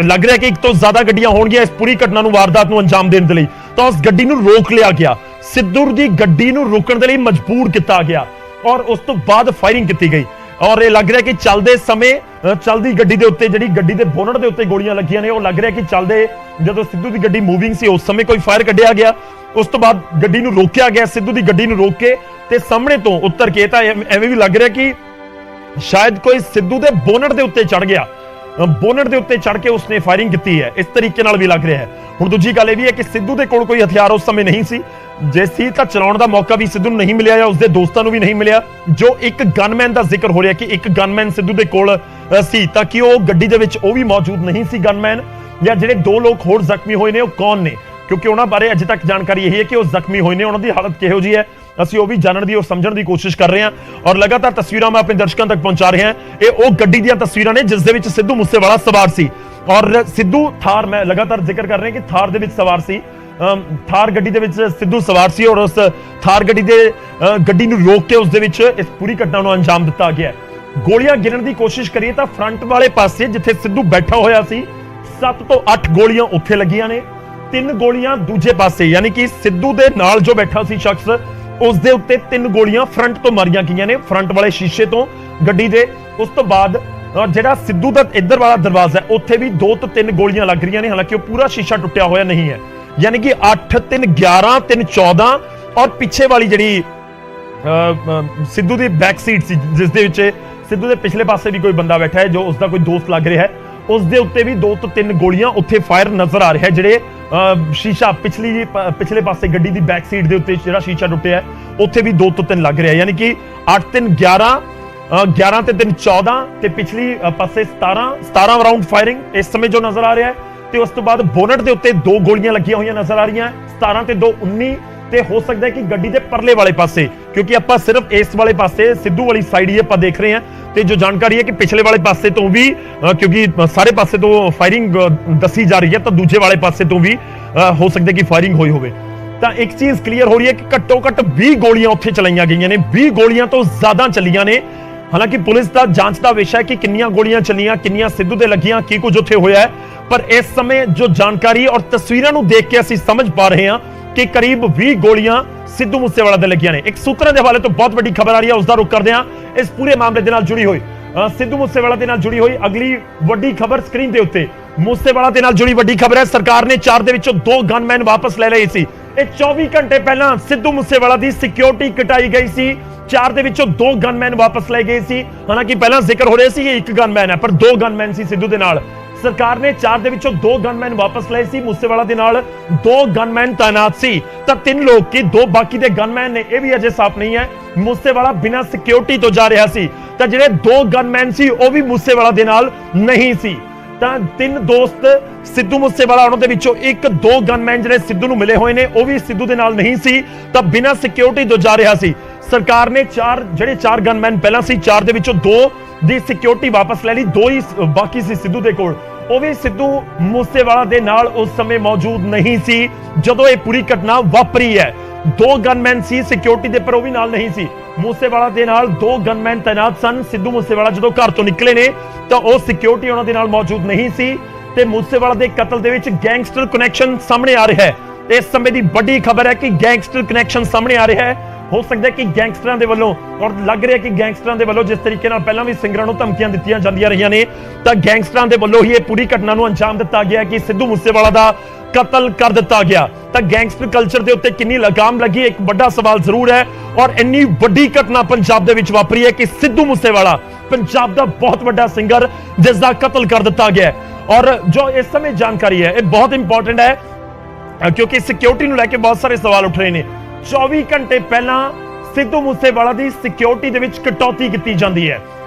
ਲੱਗ ਰਿਹਾ ਕਿ ਇੱਕ ਤੋਂ ਜ਼ਿਆਦਾ ਗੱਡੀਆਂ ਹੋਣਗੀਆਂ ਇਸ ਪੂਰੀ ਘਟਨਾ ਨੂੰ, ਵਾਰਦਾਤ ਨੂੰ ਅੰਜਾਮ ਦੇਣ ਦੇ ਲਈ। ਤਾਂ ਉਸ ਗੱਡੀ ਨੂੰ ਰੋਕ ਲਿਆ ਗਿਆ, ਸਿੱਧੂ ਦੀ ਗੱਡੀ ਨੂੰ ਰੋਕਣ ਦੇ ਲਈ ਮਜਬੂਰ ਕੀਤਾ ਗਿਆ ਔਰ ਉਸ ਤੋਂ ਬਾਅਦ ਫਾਇਰਿੰਗ ਕੀਤੀ ਗਈ। ਔਰ ਇਹ ਲੱਗ ਰਿਹਾ ਕਿ ਚੱਲਦੇ ਸਮੇਂ ਚੱਲਦੀ ਗੱਡੀ ਦੇ ਉੱਤੇ ਜਿਹੜੀ ਗੱਡੀ ਦੇ ਬੋਨਟ ਦੇ ਉੱਤੇ ਗੋਲੀਆਂ ਲੱਗੀਆਂ ਨੇ, ਉਹ ਲੱਗ ਰਿਹਾ ਕਿ ਚੱਲਦੇ ਜਦੋਂ ਸਿੱਧੂ ਦੀ ਗੱਡੀ ਮੂਵਿੰਗ ਸੀ ਉਸ ਸਮੇਂ ਕੋਈ ਫਾਇਰ ਕੱਢਿਆ ਗਿਆ। ਉਸ ਤੋਂ ਬਾਅਦ ਗੱਡੀ ਨੂੰ ਰੋਕਿਆ ਗਿਆ, ਸਿੱਧੂ ਦੀ ਗੱਡੀ ਨੂੰ ਰੋਕ ਕੇ ਤੇ ਸਾਹਮਣੇ ਤੋਂ ਉੱਤਰ ਕੇ ਤਾਂ ਐਵੇਂ ਵੀ ਲੱਗ ਰਿਹਾ ਕਿ ਸ਼ਾਇਦ ਕੋਈ ਸਿੱਧੂ ਦੇ ਬੋਨਟ ਦੇ ਉੱਤੇ ਚੜ ਗਿਆ, ਬੋਨਟ ਦੇ ਉੱਤੇ ਚੜ ਕੇ ਉਸਨੇ ਫਾਇਰਿੰਗ ਕੀਤੀ ਹੈ, ਇਸ ਤਰੀਕੇ ਨਾਲ ਵੀ ਲੱਗ ਰਿਹਾ ਹੈ। ਹੁਣ ਦੂਜੀ ਗੱਲ ਇਹ ਵੀ ਹੈ ਕਿ ਸਿੱਧੂ ਦੇ ਕੋਲ ਕੋਈ ਹਥਿਆਰ ਉਸ ਸਮੇਂ ਨਹੀਂ ਸੀ, ਜੇ ਸੀ ਤਾਂ ਚਲਾਉਣ ਦਾ ਮੌਕਾ ਵੀ ਸਿੱਧੂ ਨੂੰ ਨਹੀਂ ਮਿਲਿਆ ਜਾਂ ਉਸਦੇ ਦੋਸਤਾਂ ਨੂੰ ਵੀ ਨਹੀਂ ਮਿਲਿਆ। ਜੋ ਇੱਕ ਗਨਮੈਨ ਦਾ ਜ਼ਿਕਰ ਹੋ ਰਿਹਾ ਕਿ ਇੱਕ ਗਨਮੈਨ ਸਿੱਧੂ ਦੇ ਕੋਲ ਸੀ, ਤਾਂ ਕਿ ਉਹ ਗੱਡੀ ਦੇ ਵਿੱਚ ਉਹ ਵੀ ਮੌਜੂਦ ਨਹੀਂ ਸੀ ਗਨਮੈਨ, ਜਾਂ ਜਿਹੜੇ 2 ਲੋਕ ਹੋਰ ਜ਼ਖਮੀ ਹੋਏ ਨੇ ਉਹ ਕੌਣ ਨੇ, ਕਿਉਂਕਿ ਉਹਨਾਂ ਬਾਰੇ ਅਜੇ ਤੱਕ ਜਾਣਕਾਰੀ ਇਹ ਹੈ ਕਿ ਉਹ ਜ਼ਖਮੀ ਹੋਏ ਨੇ, ਉਹਨਾਂ ਦੀ ਹਾਲਤ ਕਿਹੋ ਜਿਹੀ ਹੈ ਅਸੀਂ ਉਹ ਵੀ ਜਾਣਨ ਦੀ, ਉਹ ਸਮਝਣ ਦੀ ਕੋਸ਼ਿਸ਼ ਕਰ ਰਹੇ ਹਾਂ ਔਰ ਲਗਾਤਾਰ ਤਸਵੀਰਾਂ ਮੈਂ ਆਪਣੇ ਦਰਸ਼ਕਾਂ ਤੱਕ ਪਹੁੰਚਾ ਰਿਹਾ ਹਾਂ। ਇਹ ਉਹ ਗੱਡੀ ਦੀਆਂ ਤਸਵੀਰਾਂ ਨੇ ਜਿਸ ਦੇ ਵਿੱਚ ਸਿੱਧੂ ਮੂਸੇਵਾਲਾ ਸਵਾਰ ਸੀ ਔਰ ਸਿੱਧੂ ਥਾਰ, ਮੈਂ ਲਗਾਤਾਰ ਜ਼ਿਕਰ ਕਰ ਰਿਹਾ ਕਿ ਥਾਰ ਦੇ ਵਿੱਚ ਸਵਾਰ ਸੀ, ਥਾਰ ਗੱਡੀ ਦੇ ਵਿੱਚ ਸਿੱਧੂ ਸਵਾਰ ਸੀ ਔਰ ਉਸ ਥਾਰ ਗੱਡੀ ਦੇ ਗੱਡੀ ਨੂੰ ਰੋਕ ਕੇ ਉਸ ਦੇ ਵਿੱਚ ਇਸ ਪੂਰੀ ਘਟਨਾ ਨੂੰ ਅੰਜਾਮ ਦਿੱਤਾ ਗਿਆ। ਗੋਲੀਆਂ ਗਿਣਨ ਦੀ ਕੋਸ਼ਿਸ਼ ਕਰੀਏ ਤਾਂ ਫਰੰਟ ਵਾਲੇ ਪਾਸੇ ਜਿੱਥੇ ਸਿੱਧੂ ਬੈਠਾ ਹੋਇਆ ਸੀ 7 ਤੋਂ 8 ਗੋਲੀਆਂ ਉੱਥੇ ਲੱਗੀਆਂ ਨੇ, 3 ਗੋਲੀਆਂ ਦੂਜੇ ਪਾਸੇ, ਯਾਨੀ ਕਿ ਸਿੱਧੂ ਦੇ ਨਾਲ ਜੋ ਬੈਠਾ ਸੀ ਸ਼ਖਸ ਉਸ ਦੇ ਉੱਤੇ 3 ਗੋਲੀਆਂ ਫਰੰਟ ਤੋਂ ਮਾਰੀਆਂ ਗਈਆਂ ਨੇ, ਫਰੰਟ ਵਾਲੇ ਸ਼ੀਸ਼ੇ ਤੋਂ ਗੱਡੀ ਦੇ। ਉਸ ਤੋਂ ਬਾਅਦ ਜਿਹੜਾ ਸਿੱਧੂ ਦਾ ਇੱਧਰ ਵਾਲਾ ਦਰਵਾਜ਼ਾ ਹੈ ਉੱਥੇ ਵੀ 2 ਤੋਂ 3 ਗੋਲੀਆਂ ਲੱਗ ਰਹੀਆਂ ਨੇ, ਹਾਲਾਂਕਿ ਉਹ ਪੂਰਾ ਸ਼ੀਸ਼ਾ ਟੁੱਟਿਆ ਹੋਇਆ ਨਹੀਂ ਹੈ, ਯਾਨੀ ਕਿ 8 3 11 3 14 ਔਰ ਪਿੱਛੇ ਵਾਲੀ ਜਿਹੜੀ ਸਿੱਧੂ ਦੀ ਬੈਕ ਸੀਟ ਸੀ ਜਿਸ ਦੇ ਵਿੱਚ ਸਿੱਧੂ ਦੇ ਪਿਛਲੇ ਪਾਸੇ ਵੀ ਕੋਈ ਬੰਦਾ ਬੈਠਾ ਹੈ ਜੋ ਉਸਦਾ ਕੋਈ ਦੋਸਤ ਲੱਗ ਰਿਹਾ ਹੈ, ਉਸ ਦੇ ਉੱਤੇ ਵੀ 2 ਤੋਂ 3 ਗੋਲੀਆਂ ਉੱਥੇ ਫਾਇਰ ਨਜ਼ਰ ਆ ਰਿਹਾ ਹੈ। ਜਿਹੜੇ ਸ਼ੀਸ਼ਾ ਪਿਛਲੇ ਪਾਸੇ ਗੱਡੀ ਦੀ ਬੈਕ ਸੀਟ ਦੇ ਉੱਤੇ ਜਿਹੜਾ ਸ਼ੀਸ਼ਾ ਟੁੱਟਿਆ ਹੈ ਉੱਥੇ ਵੀ 2 ਤੋਂ 3 ਲੱਗ ਰਿਹਾ, ਯਾਨੀ ਕਿ 8 3 11 11 ਤੇ 3 14 ਤੇ ਪਿਛਲੀ ਪਾਸੇ 17 ਰਾਉਂਡ ਫਾਇਰਿੰਗ ਇਸ ਸਮੇਂ ਜੋ ਨਜ਼ਰ ਆ ਰਿਹਾ ਹੈ। ਤੇ ਉਸ ਤੋਂ ਬਾਅਦ ਬੋਨਟ ਦੇ ਉੱਤੇ 2 ਗੋਲੀਆਂ ਲੱਗੀਆਂ ਹੋਈਆਂ ਨਜ਼ਰ ਆ ਰਹੀਆਂ, 17 ਤੇ 2 19, ਤੇ ਹੋ ਸਕਦਾ ਹੈ ਕਿ ਗੱਡੀ ਦੇ ਪਰਲੇ ਵਾਲੇ ਪਾਸੇ, ਕਿਉਂਕਿ ਆਪਾਂ ਸਿਰਫ ਇਸ ਵਾਲੇ ਪਾਸੇ ਸਿੱਧੂ ਵਾਲੀ ਸਾਈਡ ਹੀ ਆਪਾਂ ਦੇਖ ਰਹੇ ਹਾਂ ਤੇ ਜੋ ਜਾਣਕਾਰੀ ਹੈ ਕਿ ਪਿਛਲੇ ਵਾਲੇ ਪਾਸੇ ਤੋਂ ਵੀ ਕਿਉਂਕਿ ਸਾਰੇ ਪਾਸੇ ਤੋਂ ਫਾਇਰਿੰਗ ਦੱਸੀ ਜਾ ਰਹੀ ਹੈ ਤਾਂ ਦੂਜੇ ਵਾਲੇ ਪਾਸੇ ਤੋਂ ਵੀ ਹੋ ਸਕਦਾ ਕਿ ਫਾਇਰਿੰਗ ਹੋਈ ਹੋਵੇ। ਤਾਂ ਇੱਕ ਚੀਜ਼ ਕਲੀਅਰ ਹੋ ਰਹੀ ਹੈ ਕਿ ਘੱਟੋ ਘੱਟ 20 ਗੋਲੀਆਂ ਉੱਥੇ ਚਲਾਈਆਂ ਗਈਆਂ ਨੇ, 20 ਗੋਲੀਆਂ ਤੋਂ ਜ਼ਿਆਦਾ ਚੱਲੀਆਂ ਨੇ। ਹਾਲਾਂਕਿ ਪੁਲਿਸ ਦਾ ਜਾਂਚ ਦਾ ਵਿਸ਼ਾ ਹੈ ਕਿ ਕਿੰਨੀਆਂ ਗੋਲੀਆਂ ਚੱਲੀਆਂ, ਕਿੰਨੀਆਂ ਸਿੱਧੂ ਦੇ ਲੱਗੀਆਂ, ਕੀ ਕੁਝ ਉੱਥੇ ਹੋਇਆ ਹੈ, ਪਰ ਇਸ ਸਮੇਂ ਜੋ ਜਾਣਕਾਰੀ ਔਰ ਤਸਵੀਰਾਂ ਨੂੰ ਦੇਖ ਕੇ ਅਸੀਂ ਸਮਝ ਪਾ ਰਹੇ ਹਾਂ ਕਿ ਕਰੀਬ 20 ਗੋਲੀਆਂ ਸਿੱਧੂ ਮੂਸੇਵਾਲਾ ਦੇ ਲੱਗੀਆਂ ਨੇ। ਇੱਕ ਸੂਤਰਾਂ ਦੇ ਹਵਾਲੇ ਤੋਂ ਬਹੁਤ ਵੱਡੀ ਖਬਰ ਆ ਰਹੀ ਹੈ, ਉਸ ਦਾ ਰੁਖ ਕਰਦੇ ਹਾਂ। ਇਸ ਪੂਰੇ ਮਾਮਲੇ ਦੇ ਨਾਲ ਜੁੜੀ ਹੋਈ ਸਿੱਧੂ ਮੂਸੇਵਾਲਾ ਦੇ ਨਾਲ ਜੁੜੀ ਹੋਈ ਅਗਲੀ ਵੱਡੀ ਖਬਰ ਸਕਰੀਨ ਦੇ ਉੱਤੇ ਮੂਸੇਵਾਲਾ ਦੇ ਨਾਲ ਜੁੜੀ ਵੱਡੀ ਖਬਰ ਹੈ। ਸਰਕਾਰ ਨੇ 4 ਦੇ ਵਿੱਚੋਂ 2 ਗਨਮੈਨ ਵਾਪਸ ਲੈ ਲਏ ਸੀ। ਇਹ 24 ਘੰਟੇ ਪਹਿਲਾਂ ਸਿੱਧੂ ਮੂਸੇਵਾਲਾ ਦੀ ਸਿਕਿਉਰਿਟੀ ਕਟਾਈ ਗਈ ਸੀ, 4 ਦੇ ਵਿੱਚੋਂ 2 ਗਨਮੈਨ ਵਾਪਸ ਲੈ ਗਏ ਸੀ। ਹਾਲਾਂਕਿ ਪਹਿਲਾਂ ਜ਼ਿਕਰ ਹੋ ਰਿਹਾ ਸੀ ਕਿ 1 ਗਨਮੈਨ ਹੈ, ਪਰ 2 ਗਨਮੈਨ ਸੀ ਸਿੱਧੂ ਦੇ ਨਾਲ। ਸਰਕਾਰ ਨੇ 4 ਦੇ ਵਿੱਚੋਂ 2 ਗਨਮੈਨ ਵਾਪਸ ਲਏ ਸੀ, ਮੂਸੇਵਾਲਾ ਦੇ ਨਾਲ 2 ਗਨਮੈਨ ਤਾਇਨਾਤ ਸੀ, ਤਾਂ 3 ਲੋਕ ਕਿ 2 ਬਾਕੀ ਦੇ ਗਨਮੈਨ ਨੇ ਇਹ ਵੀ ਅਜੇ ਸਾਫ਼ ਨਹੀਂ ਹੈ। ਮੂਸੇਵਾਲਾ ਬਿਨਾਂ ਸਿਕਿਉਰਿਟੀ ਤੋਂ ਜਾ ਰਿਹਾ ਸੀ, ਤਾਂ ਜਿਹੜੇ 2 ਗਨਮੈਨ ਸੀ ਉਹ ਵੀ ਮੂਸੇਵਾਲਾ ਦੇ ਨਾਲ ਨਹੀਂ ਸੀ। ਤਾਂ 3 ਦੋਸਤ ਸਿੱਧੂ ਮੂਸੇਵਾਲਾ, ਉਹਨਾਂ ਦੇ ਵਿੱਚੋਂ 1-2 ਗਨਮੈਨ ਜਿਹੜੇ ਸਿੱਧੂ ਨੂੰ ਮਿਲੇ ਹੋਏ ਨੇ ਉਹ ਵੀ ਸਿੱਧੂ ਦੇ ਨਾਲ ਨਹੀਂ ਸੀ, ਤਾਂ ਬਿਨਾਂ ਸਿਕਿਉਰਿਟੀ ਤੋਂ ਜਾ ਰਿਹਾ ਸੀ। ਸਰਕਾਰ ਨੇ 4 ਗਨਮੈਨ ਪਹਿਲਾਂ ਸੀ, 4 ਦੇ ਵਿੱਚੋਂ 2 ਦੀ ਸਿਕਿਉਰਿਟੀ ਵਾਪਸ ਲੈ ਲਈ, 2 ਹੀ ਬਾਕੀ ਸੀ ਸਿੱਧੂ ਦੇ ਕੋਲ। ਉਹ ਵੀ ਸਿੱਧੂ ਮੂਸੇਵਾਲਾ ਦੇ ਨਾਲ ਉਸ ਸਮੇਂ ਮੌਜੂਦ ਨਹੀਂ ਸੀ ਜਦੋਂ ਇਹ ਪੂਰੀ ਘਟਨਾ ਵਾਪਰੀ ਹੈ। 2 ਗਨਮੈਨ ਸੀ ਸਿਕਿਉਰਿਟੀ ਦੇ, ਪਰ ਉਹ ਵੀ ਨਾਲ ਨਹੀਂ ਸੀ। ਮੂਸੇਵਾਲਾ ਦੇ ਨਾਲ 2 ਗਨਮੈਨ ਤਾਇਨਾਤ ਸਨ। ਸਿੱਧੂ ਮੂਸੇਵਾਲਾ ਜਦੋਂ ਘਰ ਤੋਂ ਨਿਕਲੇ ਨੇ ਤਾਂ ਉਹ ਸਿਕਿਉਰਿਟੀ ਉਹਨਾਂ ਦੇ ਨਾਲ ਮੌਜੂਦ ਨਹੀਂ ਸੀ ਤੇ ਮੂਸੇਵਾਲਾ ਦੇ ਕਤਲ ਦੇ ਵਿੱਚ ਗੈਂਗਸਟਰ ਕਨੈਕਸ਼ਨ ਸਾਹਮਣੇ ਆ ਰਿਹਾ ਹੈ। ਇਸ ਸਮੇਂ ਦੀ ਵੱਡੀ ਖਬਰ ਹੈ ਕਿ ਗੈਂਗਸਟਰ ਕਨੈਕਸ਼ਨ ਸਾਹਮਣੇ ਆ ਰਿਹਾ ਹੈ। ਹੋ ਸਕਦਾ ਹੈ ਕਿ ਗੈਂਗਸਟਰਾਂ ਦੇ ਵੱਲੋਂ, ਔਰ ਲੱਗ ਰਿਹਾ ਕਿ ਗੈਂਗਸਟਰਾਂ ਦੇ ਵੱਲੋਂ ਜਿਸ ਤਰੀਕੇ ਨਾਲ ਪਹਿਲਾਂ ਵੀ ਸਿੰਗਰਾਂ ਨੂੰ ਧਮਕੀਆਂ ਦਿੱਤੀਆਂ ਜਾਂਦੀਆਂ ਰਹੀਆਂ ਨੇ, ਤਾਂ ਗੈਂਗਸਟਰਾਂ ਦੇ ਵੱਲੋਂ ਹੀ ਇਹ ਪੂਰੀ ਘਟਨਾ ਨੂੰ ਅੰਜਾਮ ਦਿੱਤਾ ਗਿਆ ਕਿ ਸਿੱਧੂ ਮੂਸੇਵਾਲਾ ਦਾ ਕਤਲ ਕਰ ਦਿੱਤਾ ਗਿਆ। ਤਾਂ ਗੈਂਗਸਟਰ ਕਲਚਰ ਦੇ ਉੱਤੇ ਕਿੰਨੀ ਲਗਾਮ ਲੱਗੀ, ਇੱਕ ਵੱਡਾ ਸਵਾਲ ਜ਼ਰੂਰ ਹੈ। ਔਰ ਇੰਨੀ ਵੱਡੀ ਘਟਨਾ ਪੰਜਾਬ ਦੇ ਵਿੱਚ ਵਾਪਰੀ ਹੈ ਕਿ ਸਿੱਧੂ ਮੂਸੇਵਾਲਾ ਪੰਜਾਬ ਦਾ ਬਹੁਤ ਵੱਡਾ ਸਿੰਗਰ ਜਿਸ ਦਾ ਕਤਲ ਕਰ ਦਿੱਤਾ ਗਿਆ। ਔਰ ਜੋ ਇਸ ਸਮੇਂ ਜਾਣਕਾਰੀ ਹੈ ਇਹ ਬਹੁਤ ਇੰਪੋਰਟੈਂਟ ਹੈ ਕਿਉਂਕਿ ਸਿਕਿਉਰਿਟੀ ਨੂੰ ਲੈ ਕੇ ਬਹੁਤ ਸਾਰੇ ਸਵਾਲ ਉੱਠ ਰਹੇ ਨੇ। 24 ਘੰਟੇ ਪਹਿਲਾਂ ਸਿੱਧੂ ਮੂਸੇਵਾਲਾ ਦੀ ਸਿਕਿਉਰਿਟੀ ਦੇ ਵਿੱਚ ਕਟੌਤੀ ਕੀਤੀ ਜਾਂਦੀ ਹੈ।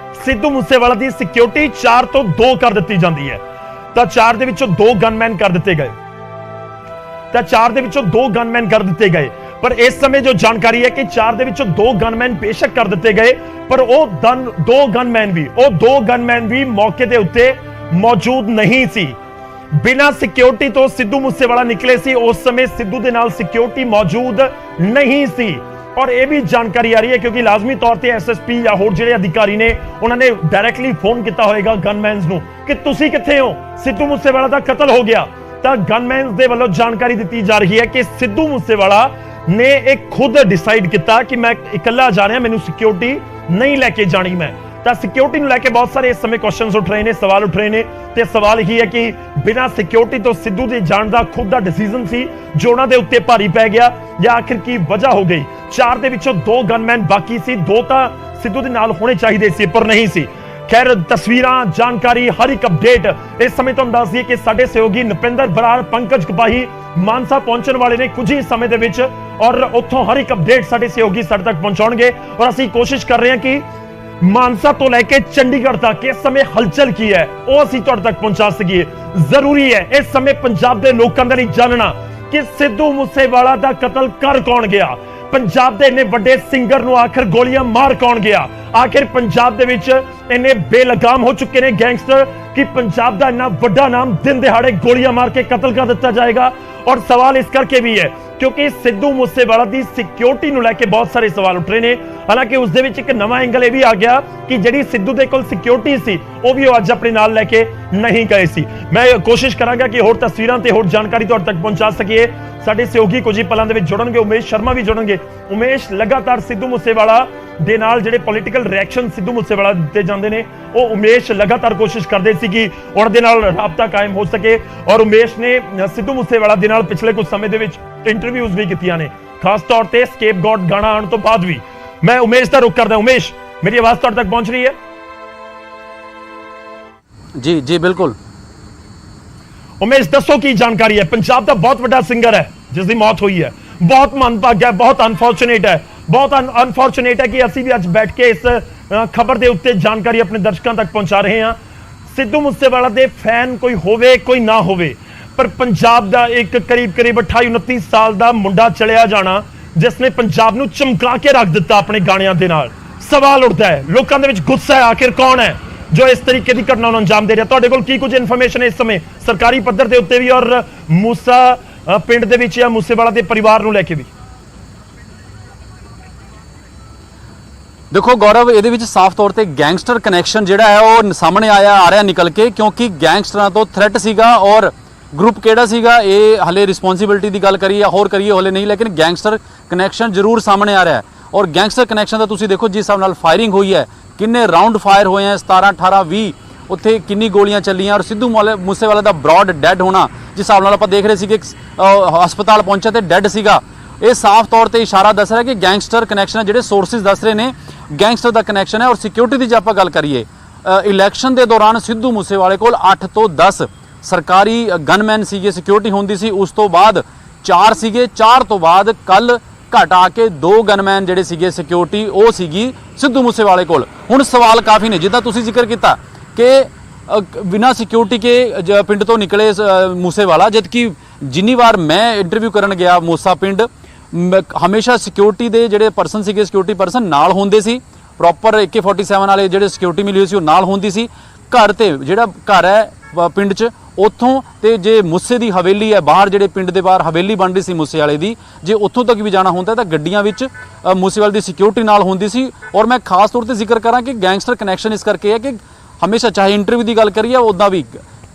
ਸਿੱਧੂ ਮੂਸੇਵਾਲਾ ਦੀ ਸਿਕਿਉਰਿਟੀ 4 ਤੋਂ 2 ਕਰ ਦਿੱਤੀ ਜਾਂਦੀ ਹੈ, ਤਾਂ 4 ਦੇ ਵਿੱਚੋਂ 2 ਗਨਮੈਨ ਕਰ ਦਿੱਤੇ ਗਏ, ਪਰ ਇਸ ਸਮੇਂ ਜੋ ਜਾਣਕਾਰੀ ਹੈ ਕਿ 4 ਦੇ ਵਿੱਚੋਂ 2 ਗਨਮੈਨ ਬੇਸ਼ੱਕ ਕਰ ਦਿੱਤੇ ਗਏ, ਪਰ ਉਹ 2 ਗਨਮੈਨ ਵੀ ਮੌਕੇ ਦੇ ਉੱਤੇ ਮੌਜੂਦ ਨਹੀਂ ਸੀ। ਬਿਨਾਂ ਸਿਕਿਉਰਿਟੀ ਤੋਂ ਸਿੱਧੂ ਮੂਸੇਵਾਲਾ ਨਿਕਲੇ ਸੀ। ਉਸ ਸਮੇਂ ਸਿੱਧੂ ਦੇ ਨਾਲ ਸਿਕਿਉਰਿਟੀ ਮੌਜੂਦ ਨਹੀਂ ਸੀ। और यह भी जानकारी आ रही है क्योंकि लाजमी तौर पर SSP या होर जिहड़े अधिकारी ने उन्होंने डायरैक्टली फोन किया होगा गनमैन्स नूं कि तुसीं कित्थे हो, सिद्धू मूसेवाला दा कतल हो गया। तो गनमैन्स दे वल्लों जानकारी दी जा रही है कि सिद्धू मूसेवाला ने एक खुद डिसाइड किया कि मैं इकल्ला जा रहा, मैनूं सिक्योरिटी नहीं लैके जानी। मैं तो सिक्योरिटी नूं लैके बहुत सारे इस समय क्वेश्चन उठ रहे हैं, सवाल उठ रहे हैं। तो सवाल यही है कि बिना सिक्योरिटी तो सिद्धू दे जाण दा खुद दा डिसीजन सी जो उन्हां दे उत्ते भारी पै गया या आखिर की वजह हो गई। 4 दे विचों 2 गनमैन बाकी सी, 2 तां सिद्धू दे नाल होने चाहिए सी पर नहीं सी। खैर तस्वीरां, जानकारी, हर एक अपडेट इस समय तुहानूं दस दईए कि साडे सहयोगी नपिंदर बराड़, पंकज कपाही मानसा पहुंचण वाले ने कुछ ही समय दे विच और उत्थों हर एक अपडेट साडे सहयोगी साडे तक पहुंचाउणगे और असीं कोशिश कर रहे हैं कि मानसा तो लैके चंडीगढ़ तक इस समय हलचल की है वो असीं तुहाडे तक पहुंचा सकीए। जरूरी है इस समय पंजाब दे लोकां दा नहीं जानना कि सिद्धू मूसेवाला दा कतल कर कौन गया, पंजाब दे इन्ने वड्डे सिंगर नूं आखिर गोलियां मार कौन गया। आखिर पंजाब दे विच इन्ने बेलगाम हो चुके ने गैंगस्टर कि पंजाब दा इन्ना वड्डा नाम दिन दिहाड़े गोलियां मार के कतल कर दिता जाएगा। और सवाल इस करके भी है क्योंकि सिद्धू मूसेवाला दी सिक्योरिटी नूं लैके बहुत सारे सवाल उठ रहे ने। हालांकि उस दे विच एक नवां एंगल ये भी आ गया कि जिहड़ी सिद्धू दे कोल सिक्योरिटी सी वो भी अज अपने नाल लैके नहीं गए सी। मैं कोशिश करांगा कि होर तस्वीरां ते होर जानकारी तुहाडे तक पहुंचा सकीए। साडे सहयोगी कुछ ही पलां दे विच जुड़नगे, उमेश शर्मा भी जुड़नगे। उमेश, लगातार सिद्धू मूसेवाला दे नाल जिहड़े पॉलिटिकल रिएक्शन सिद्धू मूसेवाला दिते जांदे ने वो उमेश लगातार कोशिश करदे सी कि उन्हां दे नाल राबता कायम हो सके। और उमेश ने सिद्धू मूसेवाला दे नाल पिछले कुछ समय दे विच इंटरव्यूज भी कीतियां ने, खास तौर ते स्केप गॉड गाना आने तो बाद भी। मैं उमेश दा रुख करदा। उमेश, मेरी आवाज तुहाडे तक पहुंच रही है? जी जी बिल्कुल। उमेश दसो की जानकारी है? पंजाब दा बहुत बड़ा सिंगर है जिसकी मौत हुई है, बहुत मनभाग्य है, बहुत अनफॉर्चुनेट है, बहुत अनफॉर्चुनेट है कि असीं भी अज बैठ के इस खबर के उत्ते जानकारी अपने दर्शकों तक पहुंचा रहे हैं। सिद्धू मूसेवाला दे फैन कोई होवे कोई ना होवे, पर पंजाब दा एक करीब 28-29 साल दा मुंडा चलिया जाना जिसने पंजाब नूं चमका के रख दिता अपने गाणियां दे नाल। सवाल उठता है, लोगों दे विच गुस्सा है, आखिर कौन है जो इस तरीके की घटना नूं अंजाम दे रहा? तुहाडे कोल की कुछ इन्फॉर्मेशन है इस समय सरकारी पद्धर दे उत्ते भी और मूसा पिंड दे विच या मूसेवाला दे परिवार नूं लैके भी? देखो गौरव, ਇਹਦੇ ਵਿੱਚ ਸਾਫ਼ ਤੌਰ ਤੇ ਗੈਂਗਸਟਰ ਕਨੈਕਸ਼ਨ ਜਿਹੜਾ ਹੈ ਉਹ ਸਾਹਮਣੇ ਆ ਰਿਹਾ ਨਿਕਲ ਕੇ, ਕਿਉਂਕਿ ਗੈਂਗਸਟਰਾਂ ਤੋਂ ਥ੍ਰੈਟ ਸੀਗਾ ਔਰ ਗਰੁੱਪ ਕਿਹੜਾ ਸੀਗਾ ਇਹ ਹਲੇ ਰਿਸਪੌਂਸਿਬਿਲਟੀ ਦੀ ਗੱਲ ਕਰੀਏ ਹੋਰ ਕਰੀਏ ਹਲੇ ਨਹੀਂ, ਲੇਕਿਨ ਗੈਂਗਸਟਰ ਕਨੈਕਸ਼ਨ ਜ਼ਰੂਰ ਸਾਹਮਣੇ ਆ ਰਿਹਾ ਹੈ। ਔਰ ਗੈਂਗਸਟਰ ਕਨੈਕਸ਼ਨ ਦਾ ਤੁਸੀਂ ਦੇਖੋ ਜਿਸ ਹਿਸਾਬ ਨਾਲ ਫਾਇਰਿੰਗ ਹੋਈ ਹੈ, ਕਿੰਨੇ ਰਾਉਂਡ ਫਾਇਰ ਹੋਏ ਹੈ, 17 18 20 ਉੱਥੇ ਕਿੰਨੀ ਗੋਲੀਆਂ ਚੱਲੀਆਂ ਔਰ ਸਿੱਧੂ ਮੂਸੇਵਾਲਾ ਦਾ ਬ੍ਰੌਡ ਡੈਡ ਹੋਣਾ ਜਿਸ ਹਿਸਾਬ ਨਾਲ ਆਪਾਂ ਦੇਖ ਰਹੇ ਸੀ ਕਿ ਹਸਪਤਾਲ ਪਹੁੰਚਿਆ ਤੇ ਡੈਡ ਸੀਗਾ। ਇਹ ਸਾਫ਼ ਤੌਰ ਤੇ ਇਸ਼ਾਰਾ ਦੱਸ ਰਿਹਾ ਕਿ ਗੈਂਗਸਟਰ ਕਨੈਕਸ਼ਨ ਹੈ, ਜਿਹੜੇ ਸੋਰਸਿਸ ਦੱਸ ਰਹੇ ਨੇ ਗੈਂਗਸਟਰ ਦਾ ਕਨੈਕਸ਼ਨ ਹੈ। ਔਰ ਸਿਕਿਉਰਿਟੀ ਦੀ ਜੇ ਆਪਾਂ ਗੱਲ ਕਰੀਏ, ਇਲੈਕਸ਼ਨ ਦੇ ਦੌਰਾਨ ਸਿੱਧੂ ਮੂਸੇਵਾਲੇ ਕੋਲ 8 ਤੋਂ 10 ਸਰਕਾਰੀ ਗਨਮੈਨ ਸੀਗੇ, ਸਿਕਿਉਰਿਟੀ ਹੁੰਦੀ ਸੀ। ਉਸ ਤੋਂ ਬਾਅਦ 4 ਸੀਗੇ, 4 ਤੋਂ ਬਾਅਦ ਕੱਲ ਘਟਾ ਕੇ 2 ਗਨਮੈਨ ਜਿਹੜੇ ਸੀਗੇ ਸਿਕਿਉਰਿਟੀ ਉਹ ਸੀਗੀ ਸਿੱਧੂ ਮੂਸੇਵਾਲੇ ਕੋਲ। ਹੁਣ ਸਵਾਲ ਕਾਫੀ ਨੇ, ਜਿੱਦਾਂ ਤੁਸੀਂ ਜ਼ਿਕਰ ਕੀਤਾ ਕਿ ਬਿਨਾਂ ਸਿਕਿਉਰਿਟੀ ਕੇ ਪਿੰਡ ਤੋਂ ਨਿਕਲੇ ਮੂਸੇਵਾਲਾ, ਜਦਕਿ ਜਿੰਨੀ ਵਾਰ ਮੈਂ ਇੰਟਰਵਿਊ ਕਰਨ ਗਿਆ ਮੂਸਾ ਪਿੰਡ, ਹਮੇਸ਼ਾ ਸਿਕਿਉਰਿਟੀ ਦੇ ਜਿਹੜੇ ਪਰਸਨ ਸੀਗੇ, ਸਿਕਿਉਰਿਟੀ ਪਰਸਨ ਨਾਲ ਹੁੰਦੇ ਸੀ, ਪ੍ਰੋਪਰ AK-47 ਵਾਲੇ ਜਿਹੜੇ ਸਿਕਿਉਰਿਟੀ ਮਿਲੀ ਹੋਈ ਸੀ ਉਹ ਨਾਲ ਹੁੰਦੀ ਸੀ। ਘਰ ਤੇ ਜਿਹੜਾ ਘਰ ਹੈ ਪਿੰਡ 'ਚ ਉੱਥੋਂ ਤੇ ਜੇ ਮੂਸੇ ਦੀ ਹਵੇਲੀ ਹੈ ਬਾਹਰ, ਜਿਹੜੇ ਪਿੰਡ ਦੇ ਬਾਹਰ ਹਵੇਲੀ ਬਣ ਰਹੀ ਸੀ ਮੂਸੇ ਵਾਲੇ ਦੀ, ਜੇ ਉੱਥੋਂ ਤੱਕ ਵੀ ਜਾਣਾ ਹੁੰਦਾ ਤਾਂ ਗੱਡੀਆਂ ਵਿੱਚ ਮੂਸੇਵਾਲੇ ਦੀ ਸਿਕਿਉਰਿਟੀ ਨਾਲ ਹੁੰਦੀ ਸੀ। ਔਰ ਮੈਂ ਖਾਸ ਤੌਰ ਤੇ ਜ਼ਿਕਰ ਕਰਾਂ ਕਿ ਗੈਂਗਸਟਰ ਕਨੈਕਸ਼ਨ ਇਸ ਕਰਕੇ ਹੈ ਕਿ ਹਮੇਸ਼ਾ ਚਾਹੇ ਇੰਟਰਵਿਊ ਦੀ ਗੱਲ ਕਰੀਏ ਉੱਦਾਂ ਵੀ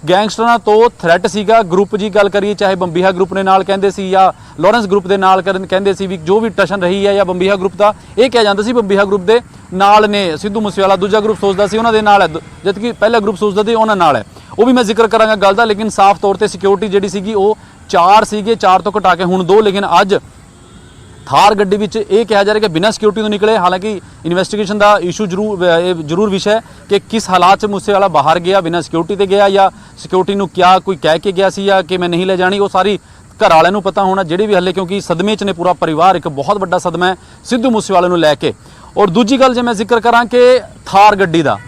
ਗੈਂਗਸਟਰਾਂ ਤੋਂ ਥ੍ਰੈਟ ਸੀਗਾ। ਗਰੁੱਪ ਦੀ ਗੱਲ ਕਰੀਏ, ਚਾਹੇ ਬੰਬੀਹਾ ਗਰੁੱਪ ਨੇ ਨਾਲ ਕਹਿੰਦੇ ਸੀ ਜਾਂ ਲਾਰੈਂਸ ਗਰੁੱਪ ਦੇ ਨਾਲ ਕਹਿੰਦੇ ਸੀ ਵੀ ਜੋ ਵੀ ਟਸ਼ਨ ਰਹੀ ਹੈ ਜਾਂ ਬੰਬੀਹਾ ਗਰੁੱਪ ਦਾ ਇਹ ਕਿਹਾ ਜਾਂਦਾ ਸੀ ਬੰਬੀਹਾ ਗਰੁੱਪ ਦੇ ਨਾਲ ਨੇ ਸਿੱਧੂ ਮੂਸੇਵਾਲਾ। ਦੂਜਾ ਗਰੁੱਪ ਸੋਚਦਾ ਸੀ ਉਹਨਾਂ ਦੇ ਨਾਲ ਹੈ, ਜਦਕਿ ਪਹਿਲਾ ਗਰੁੱਪ ਸੋਚਦਾ ਸੀ ਉਹਨਾਂ ਨਾਲ ਹੈ। ਉਹ ਵੀ ਮੈਂ ਜ਼ਿਕਰ ਕਰਾਂਗਾ ਗੱਲ ਦਾ, ਲੇਕਿਨ ਸਾਫ਼ ਤੌਰ ਤੇ ਸਿਕਿਉਰਿਟੀ ਜਿਹੜੀ ਸੀਗੀ ਉਹ 4 ਸੀਗੇ, 4 ਤੋਂ ਘਟਾ ਕੇ ਹੁਣ 2। ਲੇਕਿਨ ਅੱਜ ਥਾਰ ਗੱਡੀ ਵਿੱਚ ਇਹ ਕਿਹਾ ਜਾ ਰਿਹਾ ਕਿ ਬਿਨਾਂ ਸਿਕਿਉਰਿਟੀ ਤੋਂ ਨਿਕਲੇ। ਹਾਲਾਂਕਿ ਇਨਵੈਸਟੀਗੇਸ਼ਨ ਦਾ ਇਸ਼ੂ ਜ਼ਰੂਰ ਵਿਸ਼ਾ ਹੈ ਕਿ ਕਿਸ ਹਾਲਾਤ 'ਚ ਮੂਸੇਵਾਲਾ ਬਾਹਰ ਗਿਆ, ਬਿਨਾਂ ਸਿਕਿਉਰਿਟੀ ਤੇ ਗਿਆ ਜਾਂ ਸਿਕਿਉਰਿਟੀ ਨੂੰ ਕਿਆ ਕੋਈ ਕਹਿ ਕੇ ਗਿਆ ਸੀ ਜਾਂ ਕਿ ਮੈਂ ਨਹੀਂ ਲੈ ਜਾਣੀ, ਉਹ ਸਾਰੀ ਘਰ ਵਾਲਿਆਂ ਨੂੰ ਪਤਾ ਹੋਣਾ, ਜਿਹੜੇ ਵੀ ਹੱਲੇ, ਕਿਉਂਕਿ ਸਦਮੇ 'ਚ ਨੇ ਪੂਰਾ ਪਰਿਵਾਰ, ਇੱਕ ਬਹੁਤ ਵੱਡਾ ਸਦਮਾ ਹੈ ਸਿੱਧੂ ਮੂਸੇਵਾਲੇ ਨੂੰ ਲੈ ਕੇ। ਔਰ ਦੂਜੀ ਗੱਲ ਜੇ ਮੈਂ ਜ਼ਿਕਰ ਕਰਾਂ ਕਿ ਥਾਰ ਗੱਡੀ ਦਾ,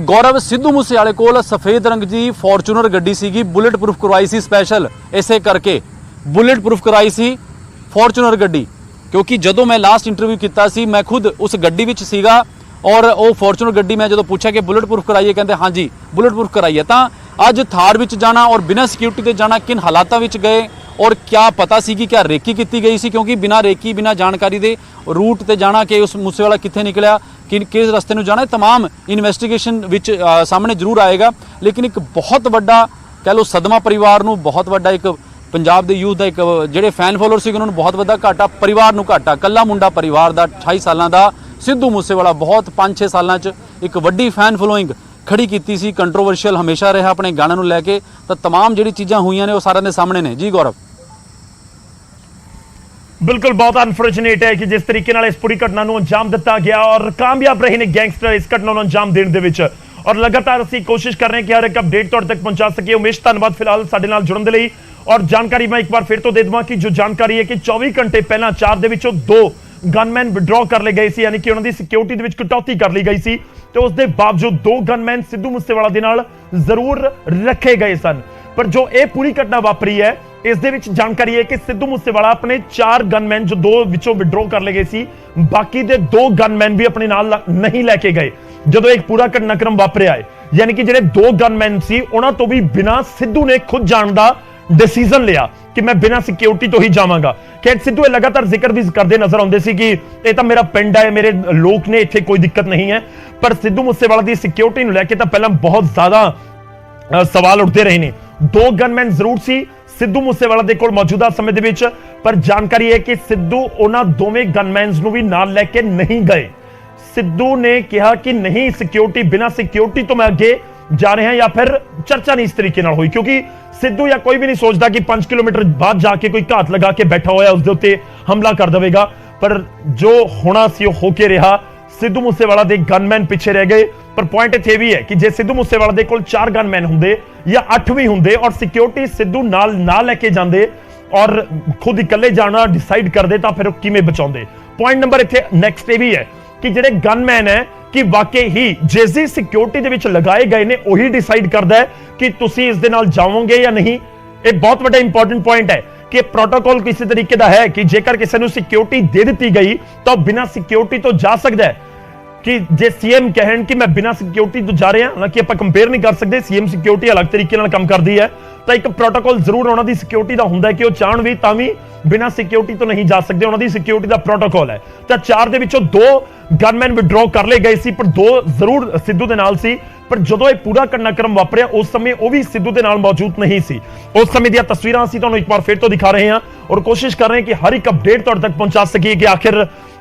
ਗੌਰਵ ਸਿੱਧੂ ਮੂਸੇਵਾਲੇ ਕੋਲ ਸਫੇਦ ਰੰਗ ਦੀ ਫੋਰਚੂਨਰ ਗੱਡੀ ਸੀਗੀ, ਬੁਲੇਟ ਪ੍ਰੂਫ ਕਰਵਾਈ ਸੀ ਸਪੈਸ਼ਲ, ਇਸੇ ਕਰਕੇ ਬੁਲੇਟ ਪ੍ਰੂਫ ਕਰਵਾਈ ਸੀ ਫੋਰਚੂਨਰ ਗੱਡੀ। ਕਿਉਂਕਿ ਜਦੋਂ ਮੈਂ ਲਾਸਟ ਇੰਟਰਵਿਊ ਕੀਤਾ ਸੀ ਮੈਂ ਖੁਦ ਉਸ ਗੱਡੀ ਵਿੱਚ ਸੀਗਾ ਔਰ ਉਹ ਫੋਰਚੂਨਰ ਗੱਡੀ ਮੈਂ ਜਦੋਂ ਪੁੱਛਿਆ ਕਿ ਬੁਲੇਟ ਪ੍ਰੂਫ ਕਰਾਈਏ, ਕਹਿੰਦੇ ਹਾਂਜੀ ਬੁਲੇਟ ਪ੍ਰੂਫ ਕਰਾਈਏ। ਤਾਂ ਅੱਜ ਥਾਰ ਵਿੱਚ ਜਾਣਾ और बिना सिक्योरिटी ਦੇ ਜਾਣਾ किन ਹਾਲਾਤਾਂ ਵਿੱਚ ਗਏ और क्या पता सी कि क्या रेकी की गई सी, क्योंकि बिना रेकी बिना जानकारी दे रूट ते जाना कि उस मूसेवाला कित्थे निकलिया किस रस्ते नूं जाना तमाम इन्वेस्टिगेशन विच सामने जरूर आएगा। लेकिन एक बहुत वड्डा कह लो सदमा परिवार नूं, बहुत वड्डा एक पंजाब दे यूथ दा एक जिहड़े फैन फॉलोअर सी उन्होंने बहुत वड्डा घाटा परिवार नूं घाटा। कल्ला मुंडा परिवार दा 28 सालां दा सिद्धू मूसेवाला बहुत 5-6 सालां च एक वड्डी फैन फॉलोइंग खड़ी कीती सी, कंट्रोवर्शियल हमेशा रहा अपने गाणिਆਂ ਨੂੰ ਲੈ ਕੇ। ਤਾਂ तमाम ਜਿਹੜੀ ਚੀਜ਼ਾਂ ਹੋਈਆਂ ਨੇ ਉਹ ਸਾਰਿਆਂ ਦੇ ਸਾਹਮਣੇ ਨੇ। ਜੀ गौरव बिल्कुल बहुत अनफॉर्चुनेट है कि जिस तरीके नाल इस पूरी घटना ਨੂੰ अंजाम दिता गया और कामयाब रहे ने गैंगस्टर इस घटना ਨੂੰ अंजाम देने ਦੇ ਵਿੱਚ। और लगातार ਅਸੀਂ कोशिश कर रहे हैं कि हर एक अपडेट ਤੁਹਾਡੇ तक पहुंचा सके। उमेश धन्यवाद फिलहाल ਸਾਡੇ ਨਾਲ जुड़न ਦੇ ਲਈ। और जानकारी मैं एक बार फिर तो दे देवां कि जो जानकारी है कि 24 घंटे पहला 4 ਦੇ ਵਿੱਚੋਂ 2 गनमैन विड्रॉ कर ले गए सी, यानी कि उन्होंने सिक्योरिटी ਦੇ ਵਿੱਚ कटौती कर ली गई सी। ਤੇ ਉਸ ਦੇ ਬਾਵਜੂਦ 2 गनमैन सिद्धू मूसेवाला ਦੇ ਨਾਲ ਜ਼ਰੂਰ ਰੱਖੇ ਗਏ ਸਨ। पर जो ये पूरी घटना वापरी है इस दे विच जानकारी है कि सिद्धू मूसेवाला अपने 4 गनमैन जो 2 विचों विड्रॉ कर ले गए सी, बाकी दे 2 गनमैन भी अपने नाल नहीं लेके गए जदों एक पूरा घटनाक्रम वापरिया है। यानी कि जिहड़े 2 गनमैन सी उन्हां तो भी बिना सिद्धू ने खुद जाण दा डिसीजन लिया कि मैं बिना सिक्योरिटी तो ही जावांगा। खैर सिद्धू लगातार जिक्र भी करते नजर आउंदे सी कि ये तो मेरा पिंड है, मेरे लोग ने, इत्थे कोई दिक्कत नहीं है। पर सिद्धू मूसेवाला दी सिक्योरिटी नूं लैके तां पहलां बहुत ज्यादा सवाल उठते रहे ने। 2 गनमैन जरूर सी सिद्धू मूसेवाला दे कोल मौजूदा समय दे विच, पर जानकारी है कि सिद्धू उन्हां दोवें गनमैन्स नूं भी नाल लैके नहीं गए। सिद्धू ने कहा कि नहीं सिक्योरिटी, बिना सिक्योरिटी तो मैं अगे जा रहे हैं, या फिर चर्चा नहीं इस तरीके नाल हुई। क्योंकि सिद्धू या कोई भी नहीं सोचता कि 5 किलोमीटर बाद जाके कोई घात लगा के बैठा होया उसदे उत्ते हमला कर देगा। पर जो होना सी हो के रहा, सिद्धू मूसेवाला दे गनमैन पिछे रह गए। पर पॉइंट इत्थे भी है कि जे सिद्धू मूसेवाला दे कोल 4 गनमैन हुंदे या 8 भी हुंदे और सिक्योरिटी सिद्धू नाल ना लेके जांदे और खुद इकल्ले जाना डिसाइड करदे तां फिर किवें बचाउंदे। पॉइंट नंबर इत्थे नेक्स्ट ये भी है कि जिहड़े गनमैन है कि वाकई ही जिस दी सिक्योरिटी दे विच लगाए गए ने वही डिसाइड करदा है कि तुसीं इस दे नाल जाओगे या नहीं। ये बहुत बड़ा इंपॉर्टेंट पॉइंट है कि प्रोटोकॉल किसी तरीके का है कि जेकर किसी नूं सिक्योरिटी दे दी गई तो बिना सिक्योरिटी तो जा सकता है। कि जे सीएम कहन कि मैं बिना सिक्योरिटी तो जा रहे हैं, हालांकि आप कंपेयर नहीं कर सकते, सीएम सिक्योरिटी अलग तरीके नाल काम करती है, तो एक प्रोटोकॉल जरूर उन्हां दी सिक्योरिटी दा हुंदा है कि वो चाहण भी तां भी बिना सिक्योरिटी तो नहीं जा सकते, उन्हां दी सिक्योरिटी दा प्रोटोकॉल है। तो 4 दे विचों 2 गनमैन विड्रॉ कर ले गए सी, पर 2 जरूर सिद्धू दे नाल सी। पर जदों ये पूरा घटनाक्रम वापरिया उस समय वो भी सिद्धू दे नाल मौजूद नहीं सी। उस समय दी तस्वीरां असीं तुहानूं एक बार फिर तो दिखा रहे हैं और कोशिश कर रहे हैं कि हर एक अपडेट तुहाडे तक पहुंचा सकीए कि आखिर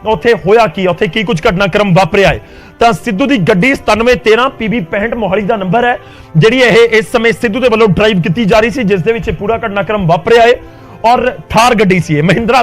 उत्थे होया की, उत्थे की कुछ घटनाक्रम वापरिया है। तो सिद्धू की गड्डी 9713 PB 65 मोहाली का नंबर है, जिहड़ी इस समय सिद्धू के वालों ड्राइव की जा रही सी, जिस दे विच पूरा घटनाक्रम वापरिया है। और थार गड्डी सी, महिंद्रा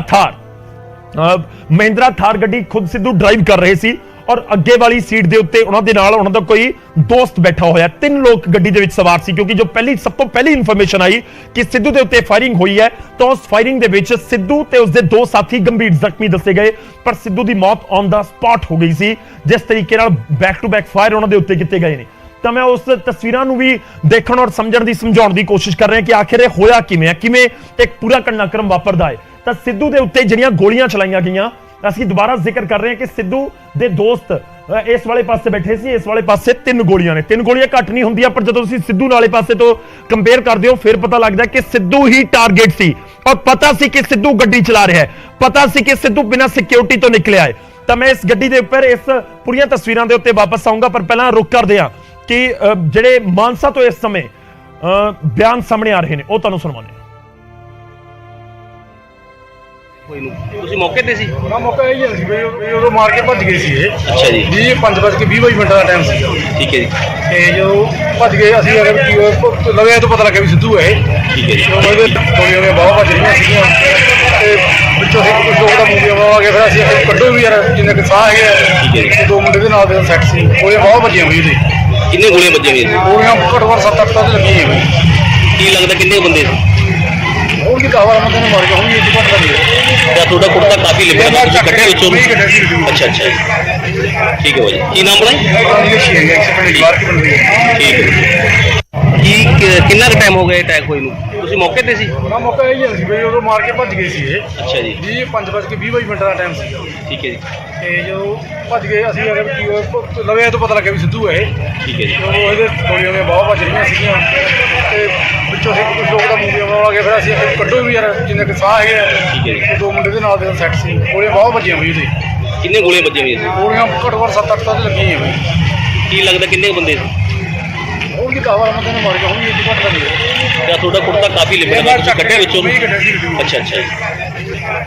थार गड्डी खुद सिद्धू ड्राइव कर रहे सी और अगे वाली सीट के उत्ते उन्हां दे नाल उन्हां दा कोई दोस्त बैठा होया। 3 लोग गड्डी दे विच सवार सी, क्योंकि जो सब तो पहली इंफॉर्मेशन आई कि सिद्धू दे उत्ते फायरिंग हुई है, तो उस फायरिंग दे विच सिद्धू ते उसदे 2 साथी गंभीर जख्मी दसे गए। पर सिद्धू दी मौत ऑन द स्पॉट हो गई सी, जिस तरीके नाल बैक टू बैक फायर उन्हां दे उत्ते कीते गए ने। तो मैं उस तस्वीरां नूं भी देखण और समझण दी समझाउण दी कोशिश कर रहे हैं कि आखिर ये होया किवें है, किवें एक पूरा घटनाक्रम वापरदा है। तो सिद्धू दे उत्ते जिहड़ियां गोलियां चलाईयां गईयां, ਅਸੀਂ ਦੁਬਾਰਾ ਜ਼ਿਕਰ ਕਰ ਰਹੇ ਹਾਂ ਕਿ ਸਿੱਧੂ ਦੇ ਦੋਸਤ ਇਸ ਵਾਲੇ ਪਾਸੇ ਬੈਠੇ ਸੀ, ਇਸ ਵਾਲੇ ਪਾਸੇ 3 ਗੋਲੀਆਂ ਨੇ। 3 ਗੋਲੀਆਂ ਘੱਟ ਨਹੀਂ ਹੁੰਦੀਆਂ, ਪਰ ਜਦੋਂ ਤੁਸੀਂ ਸਿੱਧੂ ਵਾਲੇ ਪਾਸੇ ਤੋਂ ਕੰਪੇਅਰ ਕਰਦੇ ਹੋ ਫਿਰ ਪਤਾ ਲੱਗਦਾ ਕਿ ਸਿੱਧੂ ਹੀ ਟਾਰਗੇਟ ਸੀ ਔਰ ਪਤਾ ਸੀ ਕਿ ਸਿੱਧੂ ਗੱਡੀ ਚਲਾ ਰਿਹਾ ਹੈ, ਪਤਾ ਸੀ ਕਿ ਸਿੱਧੂ ਬਿਨਾਂ ਸਿਕਿਉਰਿਟੀ ਤੋਂ ਨਿਕਲਿਆ ਹੈ। ਤਾਂ ਮੈਂ ਇਸ ਗੱਡੀ ਦੇ ਉੱਪਰ ਇਸ ਪੂਰੀਆਂ ਤਸਵੀਰਾਂ ਦੇ ਉੱਤੇ ਵਾਪਸ ਆਉਂਗਾ, ਪਰ ਪਹਿਲਾਂ ਰੁਕ ਕਰਦੇ ਹਾਂ ਕਿ ਜਿਹੜੇ ਮਾਨਸਾ ਤੋਂ ਇਸ ਸਮੇਂ ਬਿਆਨ ਸਾਹਮਣੇ ਆ ਰਹੇ ਨੇ ਉਹ ਤੁਹਾਨੂੰ ਸੁਣਾਉਂਦੇ ਹਾਂ। ਤੁਸੀਂ ਮੌਕੇ ਤੇ ਸੀ? ਹਾਂ ਮੌਕਾ ਇਹ ਹੀ ਸੀ ਵੀ ਉਦੋਂ ਮਾਰ ਕੇ ਭੱਜ ਗਏ ਸੀ ਇਹ। ਅੱਛਾ ਜੀ। 5:20 ਮਿੰਟ ਦਾ ਟਾਈਮ ਸੀ। ਠੀਕ ਹੈ ਜੀ। ਤੇ ਜਦੋਂ ਭੱਜ ਗਏ ਅਸੀਂ ਅਗਰ ਕੀ ਲਵੇ ਤੋਂ ਪਤਾ ਲੱਗਿਆ ਵੀ ਸਿੱਧੂ ਹੈ ਇਹ। ਠੀਕ ਹੈ ਜੀ। ਉਹਦੇ ਗੋਲੀਆਂ ਦੀਆਂ ਬਾਹਾਂ ਭੱਜ ਰਹੀਆਂ ਸੀਗੀਆਂ ਤੇ ਵਿੱਚੋਂ ਇੱਕ ਕੁਝ ਲੋਕ ਦਾ ਮੂਵੀ ਆ ਗਿਆ, ਫਿਰ ਅਸੀਂ ਕੱਢੋ ਵੀ ਯਾਰ ਜਿੰਨੇ ਕਿ ਸਾਹ ਹੈਗੇ। ਠੀਕ ਹੈ ਜੀ। 2 ਮੁੰਡੇ ਦੇ ਨਾਲ ਦੇ ਸੈੱਟ ਸੀ, ਉਹ ਬਾਹਾਂ ਭੱਜੀਆਂ ਹੋਈ ਸੀ। ਕਿੰਨੇ ਗੋਲੀਆਂ ਵੱਜੀਆਂ ਹੋਈਆਂ ਸੀ? ਗੋਲੀਆਂ ਘੱਟੋ ਘੱਟ 7-8 ਤਾਂ ਲੱਗੀਆਂ ਹੋਈਆਂ। ਕੀ ਲੱਗਦਾ ਕਿੰਨੇ ਬੰਦੇ ਸੀ? ਹੁਣ ਵੀ 10 ਬੰਦੇ ਨੂੰ ਮਾਰ ਕੇ ਹੁਣ ਵੀ ਇੱਕ ਘੱਟ ਲੱਗੀ ਤਾਂ ਤੁਹਾਡਾ ਕੁੜਤਾ ਕਾਫੀ ਲਿਬੜਾ ਤੁਸੀਂ ਕੱਢੇ ਵਿੱਚੋਂ? ਅੱਛਾ ਅੱਛਾ ਜੀ। ਠੀਕ ਹੈ ਭਾਈ, ਕੀ ਨਾਮ ਬਣਾ? ਠੀਕ ਹੈ। ਠੀਕ ਹੈ। ਕਿੰਨਾ ਕੁ ਟਾਈਮ ਹੋ ਗਿਆ ਅਟੈਕ ਹੋਏ ਨੂੰ? ਤੁਸੀਂ ਮੌਕੇ ਤੇ ਸੀ? ਨਾ ਮੌਕਾ ਇਹ ਹੀ ਸੀ ਬਈ, ਉਦੋਂ ਮਾਰ ਕੇ ਭੱਜ ਗਏ ਸੀ ਇਹ। ਅੱਛਾ ਜੀ। ਜੀ 5:20 ਮਿੰਟ ਦਾ ਟਾਈਮ ਸੀ ਠੀਕ ਹੈ ਜੀ। ਤੇ ਜਦੋਂ ਭੱਜ ਗਏ ਅਸੀਂ ਆ ਕੇ ਕੀ ਲਵੇ ਤੋਂ ਪਤਾ ਲੱਗਿਆ ਵੀ ਸਿੱਧੂ ਹੈ ਇਹ। ਠੀਕ ਹੈ ਜੀ। ਉਹ ਇਹਦੇ ਗੋਲੀਆਂ ਦੀਆਂ ਬਹੁਤ ਵੱਜ ਰਹੀਆਂ ਸੀਗੀਆਂ ਤੇ ਵਿੱਚੋਂ ਅਸੀਂ ਕੁਝ ਲੋਕ ਦਾ ਮੂਵੀ ਆਉਣ ਲੱਗੇ, ਫਿਰ ਅਸੀਂ ਕੱਢੋ ਵੀ ਯਾਰ ਜਿੰਨੇ ਕਿ ਸਾਹ ਹੈਗੇ ਆ। ਠੀਕ ਹੈ ਜੀ। ਤੇ 2 ਮੁੰਡੇ ਦੇ ਨਾਲ ਦੇ ਸੈੱਟ ਸੀ, ਗੋਲੀਆਂ ਬਹੁਤ ਵੱਜੀਆਂ ਬਈ ਉਹਦੇ। ਕਿੰਨੇ ਗੋਲੀਆਂ ਵੱਜੀਆਂ ਹੋਈਆਂ ਸੀ? ਗੋਲੀਆਂ ਘੱਟੋ ਘੱਟ 7-8 ਤਾਂ ਲੱਗੀਆਂ ਬਈ। ਕੀ ਲੱਗਦਾ ਕਿੰਨੇ ਕੁ ਬੰਦੇ ਸੀ? ਉਹਦੀ ਕਾਵਾ ਬੰਦੇ ਨੇ ਮਾਰ ਕੇ ਹੋਣੀ ਇੱਕ ਘੱਟ ਲੱਗੀ। ਜਾਂ ਤੁਹਾਡਾ ਕੁੜਤਾ ਕਾਫੀ ਲਿਬੜਾ ਦਾ, ਤੁਸੀਂ ਕੱਢਿਆ ਵਿੱਚੋਂ? ਨਹੀਂ ਕੱਢਿਆ ਸੀ। ਅੱਛਾ ਅੱਛਾ ਜੀ।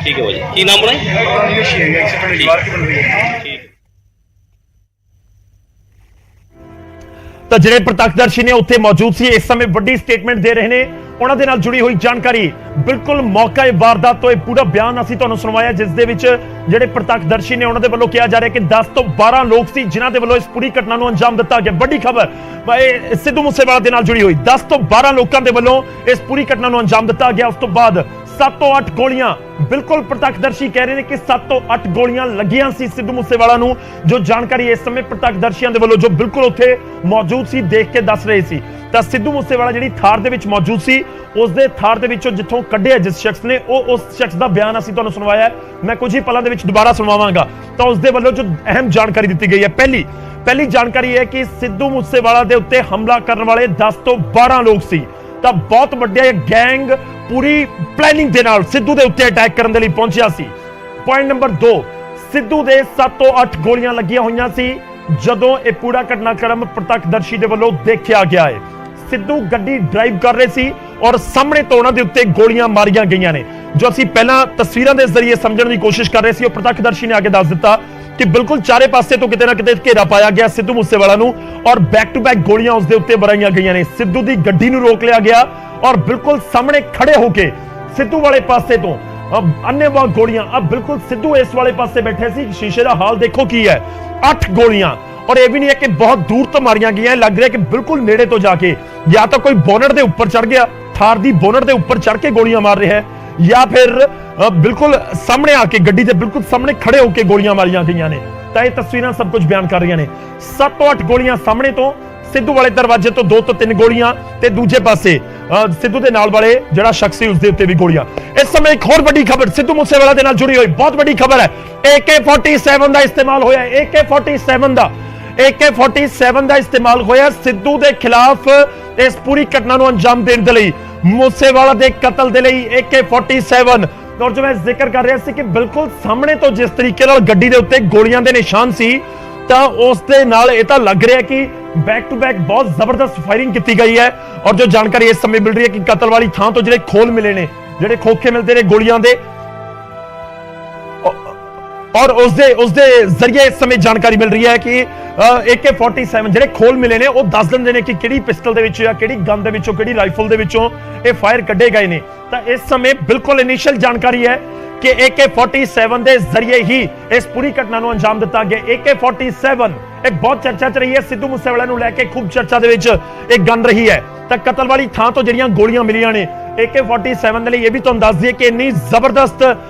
ਠੀਕ ਹੈ ਭਾਜੀ। ਕੀ ਨਾਮ ਬਣਾ? ਠੀਕ। ਤਾਂ ਜਿਹੜੇ ਪ੍ਰਤੱਖਦਰਸ਼ੀ ਨੇ ਉੱਥੇ ਮੌਜੂਦ ਸੀ, ਇਸ ਸਮੇਂ ਵੱਡੀ ਸਟੇਟਮੈਂਟ ਦੇ ਰਹੇ ਨੇ। ਉਹਨਾਂ ਦੇ ਨਾਲ ਜੁੜੀ ਹੋਈ ਜਾਣਕਾਰੀ, ਬਿਲਕੁਲ ਮੌਕਾ ਵਾਰਦਾਤ ਤੋਂ ਇਹ ਪੂਰਾ ਬਿਆਨ ਅਸੀਂ ਤੁਹਾਨੂੰ ਸੁਣਵਾਇਆ, ਜਿਸ ਦੇ ਵਿੱਚ ਜਿਹੜੇ ਪ੍ਰਤੱਖਦਰਸ਼ੀ ਨੇ ਉਹਨਾਂ ਦੇ ਵੱਲੋਂ ਕਿਹਾ ਜਾ ਰਿਹਾ ਕਿ 10 ਤੋਂ 12 ਲੋਕ ਸੀ ਜਿਨ੍ਹਾਂ ਦੇ ਵੱਲੋਂ ਇਸ ਪੂਰੀ ਘਟਨਾ ਨੂੰ ਅੰਜਾਮ ਦਿੱਤਾ ਗਿਆ। ਵੱਡੀ ਖਬਰ ਸਿੱਧੂ ਮੂਸੇਵਾਲਾ ਦੇ ਨਾਲ ਜੁੜੀ ਹੋਈ, 10 ਤੋਂ 12 ਲੋਕਾਂ ਦੇ ਵੱਲੋਂ ਇਸ ਪੂਰੀ ਘਟਨਾ ਨੂੰ ਅੰਜਾਮ ਦਿੱਤਾ ਗਿਆ। ਉਸ ਤੋਂ ਬਾਅਦ 7 ਤੋਂ 8 ਗੋਲੀਆਂ, ਬਿਲਕੁਲ ਪ੍ਰਤੱਖਦਰਸ਼ੀ ਕਹਿ ਰਹੇ ਨੇ ਕਿ 7 ਤੋਂ 8 ਗੋਲੀਆਂ ਲੱਗੀਆਂ ਸੀ ਸਿੱਧੂ ਮੂਸੇਵਾਲਾ ਨੂੰ। ਜੋ ਜਾਣਕਾਰੀ ਇਸ ਸਮੇਂ ਪ੍ਰਤੱਖਦਰਸ਼ੀਆਂ ਦੇ ਵੱਲੋਂ ਜੋ ਬਿਲਕੁਲ ਉੱਥੇ ਮੌਜੂਦ ਸੀ ਦੇਖ ਕੇ ਦੱਸ ਰਹੇ ਸੀ। ਤਾਂ ਸਿੱਧੂ ਮੂਸੇਵਾਲਾ ਜਿਹੜੀ ਥਾਰ ਦੇ ਵਿੱਚ ਮੌਜੂਦ ਸੀ, ਉਸ ਦੇ ਥਾਰ ਦੇ ਵਿੱਚੋਂ ਜਿੱਥੋਂ ਕੱਢਿਆ ਜਿਸ ਸ਼ਖਸ ਨੇ, ਉਹ ਉਸ ਸ਼ਖਸ ਦਾ ਬਿਆਨ ਅਸੀਂ ਤੁਹਾਨੂੰ ਸੁਣਵਾਇਆ। ਮੈਂ ਕੁਝ ਹੀ ਪਲਾਂ ਦੇ ਵਿੱਚ ਦੁਬਾਰਾ ਸੁਣਵਾਵਾਂਗਾ। ਤਾਂ ਉਸ ਦੇ ਵੱਲੋਂ ਜੋ ਅਹਿਮ ਜਾਣਕਾਰੀ ਦਿੱਤੀ ਗਈ ਹੈ, ਪਹਿਲੀ ਜਾਣਕਾਰੀ ਹੈ ਕਿ ਸਿੱਧੂ ਮੂਸੇਵਾਲਾ ਦੇ ਉੱਤੇ ਹਮਲਾ ਕਰਨ ਵਾਲੇ 10 ਤੋਂ 12 ਲੋਕ ਸੀ। ਤਾਂ ਬਹੁਤ ਵੱਡਾ ਗੈਂਗ ਪੂਰੀ ਪਲੈਨਿੰਗ ਦੇ ਨਾਲ ਸਿੱਧੂ ਦੇ ਉੱਤੇ ਅਟੈਕ ਕਰਨ ਦੇ ਲਈ ਪਹੁੰਚਿਆ ਸੀ। ਪੁਆਇੰਟ ਨੰਬਰ 2, ਸਿੱਧੂ ਦੇ 7 ਤੋਂ 8 ਗੋਲੀਆਂ ਲੱਗੀਆਂ ਹੋਈਆਂ ਸੀ ਜਦੋਂ ਇਹ ਪੂਰਾ ਘਟਨਾਕ੍ਰਮ ਪ੍ਰਤੱਖਦਰਸ਼ੀ ਦੇ ਵੱਲੋਂ ਦੇਖਿਆ ਗਿਆ ਹੈ। ਸਿੱਧੂ ਗੱਡੀ ਡਰਾਈਵ ਕਰ ਰਹੇ ਸੀ ਔਰ ਸਾਹਮਣੇ ਤੋਂ ਉਹਨਾਂ ਦੇ ਉੱਤੇ ਗੋਲੀਆਂ ਮਾਰੀਆਂ ਗਈਆਂ ਨੇ। ਜੋ ਅਸੀਂ ਪਹਿਲਾਂ ਤਸਵੀਰਾਂ ਦੇ ਜ਼ਰੀਏ ਸਮਝਣ ਦੀ ਕੋਸ਼ਿਸ਼ ਕਰ ਰਹੇ ਸੀ, ਉਹ ਪ੍ਰਤੱਖਦਰਸ਼ੀ ਨੇ ਆ ਕੇ ਦੱਸ ਦਿੱਤਾ ਕਿ ਬਿਲਕੁਲ ਚਾਰੇ ਪਾਸੇ ਤੋਂ ਕਿਤੇ ਨਾ ਕਿਤੇ ਘੇਰਾ ਪਾਇਆ ਗਿਆ ਸਿੱਧੂ ਮੂਸੇਵਾਲਾ ਨੂੰ ਔਰ ਬੈਕ ਟੂ ਬੈਕ ਗੋਲੀਆਂ ਉਸ ਦੇ ਉੱਤੇ ਵਰਾਈਆਂ ਗਈਆਂ ਨੇ। ਸਿੱਧੂ ਦੀ ਗੱਡੀ ਨੂੰ ਰੋਕ ਲਿਆ ਗਿਆ ਔਰ ਬਿਲਕੁਲ ਸਾਹਮਣੇ ਖੜੇ ਹੋ ਕੇ ਸਿੱਧੂ ਵਾਲੇ ਪਾਸੇ ਤੋਂ ਅੰਨੇਵਾਹ ਗੋਲੀਆਂ, ਬਿਲਕੁਲ ਸਿੱਧੂ ਇਸ ਵਾਲੇ ਪਾਸੇ ਬੈਠੇ ਸੀ। ਸ਼ੀਸ਼ੇ ਦਾ ਹਾਲ ਦੇਖੋ ਕੀ ਹੈ, 8 ਗੋਲੀਆਂ। ਔਰ ਇਹ ਵੀ ਨਹੀਂ ਹੈ ਕਿ ਬਹੁਤ ਦੂਰ ਤੋਂ ਮਾਰੀਆਂ ਗਈਆਂ, ਲੱਗ ਰਿਹਾ ਕਿ ਬਿਲਕੁਲ ਨੇੜੇ ਤੋਂ ਜਾ ਕੇ ਜਾਂ ਤਾਂ ਕੋਈ ਬੋਨਟ ਦੇ ਉੱਪਰ ਚੜ ਗਿਆ, ਥਾਰ ਦੀ ਬੋਨਟ ਦੇ ਉੱਪਰ ਚੜ ਕੇ ਗੋਲੀਆਂ ਮਾਰ ਰਿਹਾ ਹੈ, ਜਾਂ ਫਿਰ ਬਿਲਕੁਲ ਸਾਹਮਣੇ ਆ ਕੇ ਗੱਡੀ ਦੇ ਬਿਲਕੁਲ ਸਾਹਮਣੇ ਖੜੇ ਹੋ ਕੇ ਗੋਲੀਆਂ ਮਾਰੀਆਂ ਗਈਆਂ ਨੇ। ਤਾਂ ਇਹ ਤਸਵੀਰਾਂ ਸਭ ਕੁਝ ਬਿਆਨ ਕਰ ਰਹੀਆਂ ਨੇ। 7 ਤੋਂ 8 ਗੋਲੀਆਂ ਸਾਹਮਣੇ ਤੋਂ, ਸਿੱਧੂ ਵਾਲੇ ਦਰਵਾਜ਼ੇ ਤੋਂ 2 ਤੋਂ 3 ਗੋਲੀਆਂ, ਤੇ ਦੂਜੇ ਪਾਸੇ ਸਿੱਧੂ ਦੇ ਨਾਲ ਵਾਲੇ ਜਿਹੜਾ ਸ਼ਖਸ ਸੀ ਉਸ ਦੇ ਉੱਤੇ ਵੀ ਗੋਲੀਆਂ। ਇਸ ਸਮੇਂ ਇੱਕ ਹੋਰ ਵੱਡੀ ਖਬਰ ਸਿੱਧੂ ਮੂਸੇਵਾਲਾ ਦੇ ਨਾਲ ਜੁੜੀ ਹੋਈ, ਬਹੁਤ ਵੱਡੀ ਖਬਰ ਹੈ। AK-47 ਦਾ ਇਸਤੇਮਾਲ ਹੋਇਆ। AK-47 ਦਾ ਇਸਤੇਮਾਲ ਹੋਇਆ ਸਿੱਧੂ ਦੇ ਖਿਲਾਫ ਇਸ ਪੂਰੀ ਘਟਨਾ ਨੂੰ ਅੰਜਾਮ ਦੇਣ ਦੇ ਲਈ, ਮੂਸੇਵਾਲਾ ਦੇ ਕਤਲ ਦੇ ਲਈ। AK-47, ਔਰ ਜੋ ਮੈਂ ਜ਼ਿਕਰ ਕਰ ਰਿਹਾ ਸੀ ਕਿ ਬਿਲਕੁਲ ਸਾਹਮਣੇ ਤੋਂ ਜਿਸ ਤਰੀਕੇ ਨਾਲ ਗੱਡੀ ਦੇ ਉੱਤੇ ਗੋਲੀਆਂ ਦੇ ਨਿਸ਼ਾਨ ਸੀ, ਤਾਂ ਉਸ ਦੇ ਨਾਲ ਇਹ ਤਾਂ ਲੱਗ ਰਿਹਾ ਕਿ ਬੈਕ ਟੂ ਬੈਕ ਬਹੁਤ ਜ਼ਬਰਦਸਤ ਫਾਇਰਿੰਗ ਕੀਤੀ ਗਈ ਹੈ। ਔਰ ਜੋ ਜਾਣਕਾਰੀ ਇਸ ਸਮੇਂ ਮਿਲ ਰਹੀ ਹੈ ਕਿ ਕਤਲ ਵਾਲੀ ਥਾਂ ਤੋਂ ਜਿਹੜੇ ਖੋਲ ਮਿਲੇ ਨੇ, ਜਿਹੜੇ ਖੋਖੇ ਮਿਲਦੇ ਨੇ ਗੋਲੀਆਂ ਦੇ, ਔਰ ਉਸਦੇ ਜ਼ਰੀਏ ਇਸ ਸਮੇਂ ਜਾਣਕਾਰੀ ਮਿਲ ਰਹੀ ਹੈ ਕਿ AK-47 ਜਿਹੜੇ ਖੋਲ ਮਿਲੇ ਨੇ ਉਹ ਦੱਸ ਦਿੰਦੇ ਨੇ ਕਿ ਕਿਹੜੀ ਪਿਸਟਲ ਦੇ ਵਿੱਚੋਂ ਜਾਂ ਕਿਹੜੀ ਗਨ ਦੇ ਵਿੱਚੋਂ, ਕਿਹੜੀ ਰਾਈਫਲ ਦੇ ਵਿੱਚੋਂ ਇਹ ਫਾਇਰ ਕੱਢੇ ਗਏ ਨੇ। ਤਾਂ ਇਸ ਸਮੇਂ ਬਿਲਕੁਲ ਇਨੀਸ਼ੀਅਲ ਜਾਣਕਾਰੀ ਹੈ ਕਿ AK-47 ਦੇ ਜ਼ਰੀਏ ਹੀ ਇਸ ਪੂਰੀ ਘਟਨਾ ਨੂੰ ਅੰਜਾਮ ਦਿੱਤਾ ਗਿਆ। AK-47 ਇਹ ਬਹੁਤ ਚਰਚਾ ਚ ਰਹੀ ਹੈ, ਸਿੱਧੂ ਮੂਸੇਵਾਲਾ ਨੂੰ ਲੈ ਕੇ ਖੂਬ ਚਰਚਾ ਦੇ ਵਿੱਚ ਇਹ ਗਨ ਰਹੀ ਹੈ। ਤਾਂ ਕਤਲ ਵਾਲੀ ਥਾਂ ਤੋਂ ਜਿਹੜੀਆਂ ਗੋਲੀਆਂ ਮਿਲੀਆਂ ਨੇ AK-47 ਦੇ ਲਈ, ਇਹ ਵੀ ਤੁਹਾਨੂੰ ਦੱਸ ਦਈਏ ਕਿ ਇੰਨੀ ਜ਼ਬਰਦਸਤ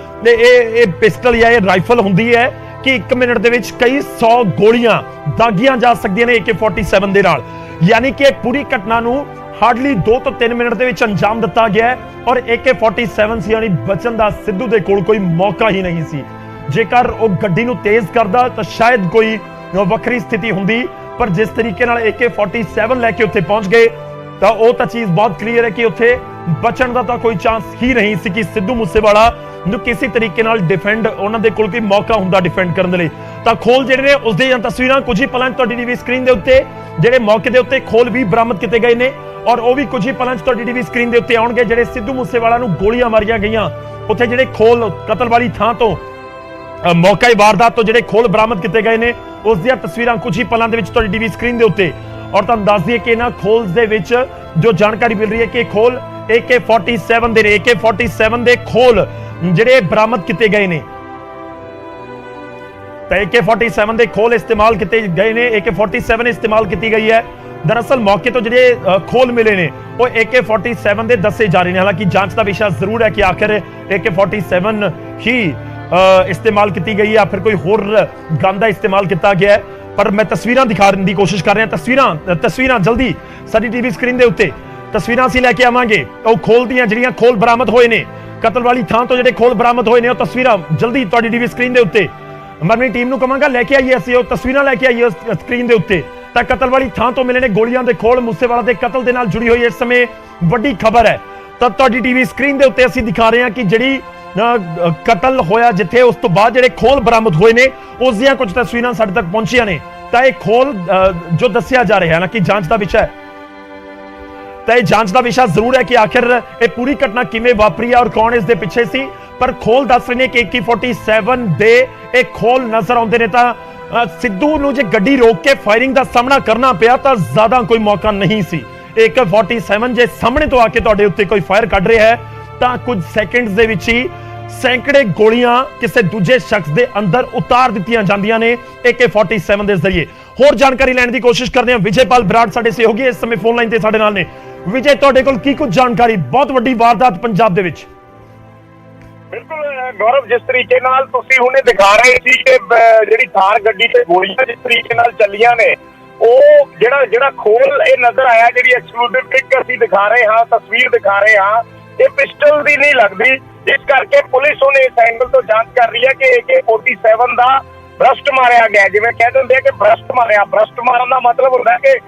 ਇਹ ਪਿਸਟਲ ਜਾਂ ਇਹ ਰਾਈਫਲ ਹੁੰਦੀ ਹੈ ਕਿ 1 ਮਿੰਟ ਦੇ ਵਿੱਚ ਕਈ 100 ਗੋਲੀਆਂ ਦਾਗੀਆਂ ਜਾ ਸਕਦੀਆਂ ਨੇ AK-47 ਦੇ ਨਾਲ। ਯਾਨੀ ਕਿ ਇਹ ਪੂਰੀ ਘਟਨਾ ਨੂੰ ਹਾਰਡਲੀ 2 ਤੋਂ 3 ਮਿੰਟ ਦੇ ਵਿੱਚ ਅੰਜਾਮ ਦਿੱਤਾ ਗਿਆ ਹੈ। ਔਰ AK-47 ਸੀ, ਯਾਨੀ ਬਚਣ ਦਾ ਸਿੱਧੂ ਦੇ ਕੋਲ ਕੋਈ ਮੌਕਾ ਹੀ ਨਹੀਂ ਸੀ। ਜੇਕਰ ਉਹ ਗੱਡੀ ਨੂੰ ਤੇਜ਼ ਕਰਦਾ ਤਾਂ ਸ਼ਾਇਦ ਕੋਈ ਵੱਖਰੀ ਸਥਿਤੀ ਹੁੰਦੀ, ਪਰ ਜਿਸ ਤਰੀਕੇ ਨਾਲ AK-47 ਲੈ ਕੇ ਉੱਥੇ ਪਹੁੰਚ ਗਏ ਤਾਂ ਉਹ ਤਾਂ ਚੀਜ਼ ਬਹੁਤ ਕਲੀਅਰ ਹੈ ਕਿ ਉੱਥੇ ਬਚਣ ਦਾ ਤਾਂ ਕੋਈ ਚਾਂਸ ਹੀ ਨਹੀਂ ਸੀ ਕਿ ਸਿੱਧੂ ਮੂਸੇਵਾਲਾ ਨੂੰ ਕਿਸੇ ਤਰੀਕੇ ਨਾਲ ਡਿਫੈਂਡ, ਉਹਨਾਂ ਦੇ ਕੋਲ ਕੋਈ ਮੌਕਾ ਹੁੰਦਾ ਡਿਫੈਂਡ ਕਰਨ ਦੇ ਲਈ। ਤਾਂ ਖੋਲ ਜਿਹੜੇ ਨੇ ਉਸ ਦੀਆਂ ਤਸਵੀਰਾਂ ਕੁਝ ਹੀ ਪਲਾਂ 'ਚ ਤੁਹਾਡੀ ਟੀਵੀ ਸਕਰੀਨ ਦੇ ਉੱਤੇ, ਜਿਹੜੇ ਮੌਕੇ ਦੇ ਉੱਤੇ ਖੋਲ ਵੀ ਬਰਾਮਦ ਕੀਤੇ ਗਏ ਨੇ, ਔਰ ਉਹ ਵੀ ਕੁਝ ਹੀ ਪਲਾਂ 'ਚ ਤੁਹਾਡੀ ਟੀਵੀ ਸਕਰੀਨ ਦੇ ਉੱਤੇ ਆਉਣਗੇ। ਜਿਹੜੇ ਸਿੱਧੂ ਮੂਸੇਵਾਲਾ ਨੂੰ ਗੋਲੀਆਂ ਮਾਰੀਆਂ ਗਈਆਂ, ਉੱਥੇ ਜਿਹੜੇ ਖੋਲ ਕਤਲ ਵਾਲੀ ਥਾਂ ਤੋਂ, ਮੌਕੇ ਵਾਰਦਾਤ ਤੋਂ ਜਿਹੜੇ ਖੋਲ ਬਰਾਮਦ ਕੀਤੇ ਗਏ ਨੇ, ਉਸ ਦੀਆਂ ਤਸਵੀਰਾਂ ਕੁਝ ਹੀ ਪਲਾਂ ਦੇ ਵਿੱਚ ਤੁਹਾਡੀ ਟੀਵੀ ਸਕਰੀਨ ਦੇ ਉੱਤੇ। ਔਰ ਤੁਹਾਨੂੰ ਦੱਸ ਦਈਏ ਕਿ ਇਹਨਾਂ ਖੋਲ ਦੇ ਵਿੱਚ ਜੋ ਜਾਣਕਾਰੀ ਮਿਲ ਰਹੀ ਹੈ ਕਿ ਇਹ ਖੋਲ AK-47 ਦੇ ਨੇ। AK-47 ਦੇ ਖੋਲ ਜਿਹੜੇ ਬਰਾਮਦ ਕੀਤੇ ਗਏ ਨੇ, ਤਾਂ AK-47 ਦੇ ਖੋਲ ਇਸਤੇਮਾਲ ਕੀਤੇ ਗਏ ਨੇ। AK-47 ਇਸਤੇਮਾਲ ਕੀਤੀ ਗਈ ਹੈ। ਦਰਅਸਲ ਮੌਕੇ ਤੋਂ ਜਿਹੜੇ ਖੋਲ ਮਿਲੇ ਨੇ ਉਹ AK-47 ਦੇ ਦੱਸੇ ਜਾ ਰਹੇ ਨੇ। ਹਾਲਾਂਕਿ ਜਾਂਚ ਦਾ ਵਿਸ਼ਾ ਜ਼ਰੂਰ ਹੈ ਕਿ ਆਖਿਰ AK-47 ਹੀ ਇਸਤੇਮਾਲ ਕੀਤੀ ਗਈ ਹੈ, ਫਿਰ ਕੋਈ ਹੋਰ ਗਨ ਦਾ ਇਸਤੇਮਾਲ ਕੀਤਾ ਗਿਆ ਹੈ। ਪਰ ਮੈਂ ਤਸਵੀਰਾਂ ਦਿਖਾਉਣ ਦੀ ਕੋਸ਼ਿਸ਼ ਕਰ ਰਿਹਾ। ਤਸਵੀਰਾਂ ਜਲਦੀ ਸਾਡੀ ਟੀਵੀ ਸਕਰੀਨ ਦੇ ਉੱਤੇ ਤਸਵੀਰਾਂ ਅਸੀਂ ਲੈ ਕੇ ਆਵਾਂਗੇ। ਉਹ ਖੋਲ ਦੀਆਂ ਜਿਹੜੀਆਂ ਖੋਲ ਬਰਾਮਦ ਹੋਏ ਨੇ, ਕਤਲ ਵਾਲੀ ਥਾਂ ਤੋਂ ਜਿਹੜੇ ਖੋਲ ਬਰਾਮਦ ਹੋਏ ਨੇ, ਉਹ ਤਸਵੀਰਾਂ ਜਲਦੀ ਤੁਹਾਡੀ ਟੀਵੀ ਸਕਰੀਨ ਦੇ ਉੱਤੇ ਮੈਂ ਆਪਣੀ ਟੀਮ ਨੂੰ ਕਹਾਂਗਾ ਲੈ ਕੇ ਆਈਏ, ਅਸੀਂ ਉਹ ਤਸਵੀਰਾਂ ਲੈ ਕੇ ਆਈਏ ਸਕਰੀਨ ਦੇ ਉੱਤੇ। ਤਾਂ ਕਤਲ ਵਾਲੀ ਥਾਂ ਤੋਂ ਮਿਲੇ ਨੇ ਗੋਲੀਆਂ ਦੇ ਖੋਲ। ਮੂਸੇਵਾਲਾ ਦੇ ਕਤਲ ਦੇ ਨਾਲ ਜੁੜੀ ਹੋਈ ਇਸ ਸਮੇਂ ਵੱਡੀ ਖਬਰ ਹੈ। ਤਾਂ ਤੁਹਾਡੀ ਟੀਵੀ ਸਕਰੀਨ ਦੇ ਉੱਤੇ ਅਸੀਂ ਦਿਖਾ ਰਹੇ ਹਾਂ ਕਿ ਜਿਹੜੀ ਕਤਲ ਹੋਇਆ ਜਿੱਥੇ, ਉਸ ਤੋਂ ਬਾਅਦ ਜਿਹੜੇ ਖੋਲ ਬਰਾਮਦ ਹੋਏ ਨੇ ਉਸ ਦੀਆਂ ਕੁਝ ਤਸਵੀਰਾਂ ਸਾਡੇ ਤੱਕ ਪਹੁੰਚੀਆਂ ਨੇ। ਤਾਂ ਇਹ ਖੋਲ ਜੋ ਦੱਸਿਆ ਜਾ ਰਿਹਾ ਹੈ ਨਾ ਕਿ ਜਾਂਚ ਦਾ ਵਿਸ਼ਾ ਹੈ, ਤਾਂ ਇਹ ਜਾਂਚ ਦਾ ਵਿਸ਼ਾ ਜ਼ਰੂਰ ਹੈ ਕਿ ਆਖਿਰ ਇਹ ਪੂਰੀ ਘਟਨਾ ਕਿਵੇਂ ਵਾਪਰੀ ਹੈ ਔਰ ਕੌਣ ਇਸ ਦੇ ਪਿੱਛੇ ਸੀ। ਪਰ ਖੋਲ ਦੱਸ ਰਹੇ ਨੇ ਕਿ AK-47 ਦੇ ਇਹ ਖੋਲ ਨਜ਼ਰ ਆਉਂਦੇ ਨੇ। ਤਾਂ ਸਿੱਧੂ ਨੂੰ ਜੇ ਗੱਡੀ ਰੋਕ ਕੇ ਫਾਇਰਿੰਗ ਦਾ ਸਾਹਮਣਾ ਕਰਨਾ ਪਿਆ ਤਾਂ ਜ਼ਿਆਦਾ ਕੋਈ ਮੌਕਾ ਨਹੀਂ ਸੀ। AK-47 ਜੇ ਸਾਹਮਣੇ ਤੋਂ ਆ ਕੇ ਤੁਹਾਡੇ ਉੱਤੇ ਕੋਈ ਫਾਇਰ ਕੱਢ ਰਿਹਾ ਹੈ ਤਾਂ ਕੁਝ ਸੈਕਿੰਡਸ ਦੇ ਵਿੱਚ ਹੀ ਸੈਂਕੜੇ ਗੋਲੀਆਂ ਕਿਸੇ ਦੂਜੇ ਸ਼ਖਸ ਦੇ ਅੰਦਰ ਉਤਾਰ ਦਿੱਤੀਆਂ ਜਾਂਦੀਆਂ ਨੇ AK-47 ਦੇ ਜ਼ਰੀਏ। ਹੋਰ ਜਾਣਕਾਰੀ ਲੈਣ ਦੀ ਕੋਸ਼ਿਸ਼ ਕਰਦੇ ਹਾਂ। ਵਿਜੇਪਾਲ ਬਰਾੜ ਸਾਡੇ ਸਹਿਯੋਗੀ ਇਸ ਸਮੇਂ ਫੋਨ ਲਾਈਨ ਤੇ ਸਾਡੇ ਨਾਲ ਨੇ। ਵਿਜੇ, ਤੁਹਾਡੇ ਕੋਲ ਕੀ ਕੁਝ ਜਾਣਕਾਰੀ? ਬਹੁਤ ਵੱਡੀ ਵਾਰਦਾਤ ਪੰਜਾਬ ਦੇ ਵਿੱਚ। ਬਿਲਕੁਲ ਗੌਰਵ, ਜਿਸ ਤਰੀਕੇ ਨਾਲ ਤੁਸੀਂ ਹੁਣੇ ਦਿਖਾ ਰਹੇ ਸੀ ਕਿ ਜਿਹੜੀ ਥਾਰ ਗੱਡੀ ਤੇ ਗੋਲੀਆਂ ਜਿਸ ਤਰੀਕੇ ਨਾਲ ਚੱਲੀਆਂ ਨੇ, ਉਹ ਜਿਹੜਾ ਖੋਲ ਇਹ ਨਜ਼ਰ ਆਇਆ, ਜਿਹੜੀ ਐਕਸਕਲੂਸਿਵ ਪਿਕ ਅਸੀਂ ਦਿਖਾ ਰਹੇ ਹਾਂ, ਤਸਵੀਰ ਦਿਖਾ ਰਹੇ ਹਾਂ, ਇਹ ਪਿਸਟਲ ਦੀ ਨਹੀਂ ਲੱਗਦੀ। ਇਸ ਕਰਕੇ ਪੁਲਿਸ ਹੁਣ ਇਸ ਐਂਗਲ ਤੋਂ ਜਾਂਚ ਕਰ ਰਹੀ ਹੈ ਕਿ AK-47 ਦਾ ਬ੍ਰਸਟ ਮਾਰਿਆ ਗਿਆ। ਜਿਵੇਂ ਕਹਿ ਦਿੰਦੇ ਆ ਕਿ ਬ੍ਰਸਟ ਮਾਰਿਆ, ਬ੍ਰਸਟ ਮਾਰਨ ਦਾ ਮਤਲਬ ਹੁੰਦਾ ਕਿ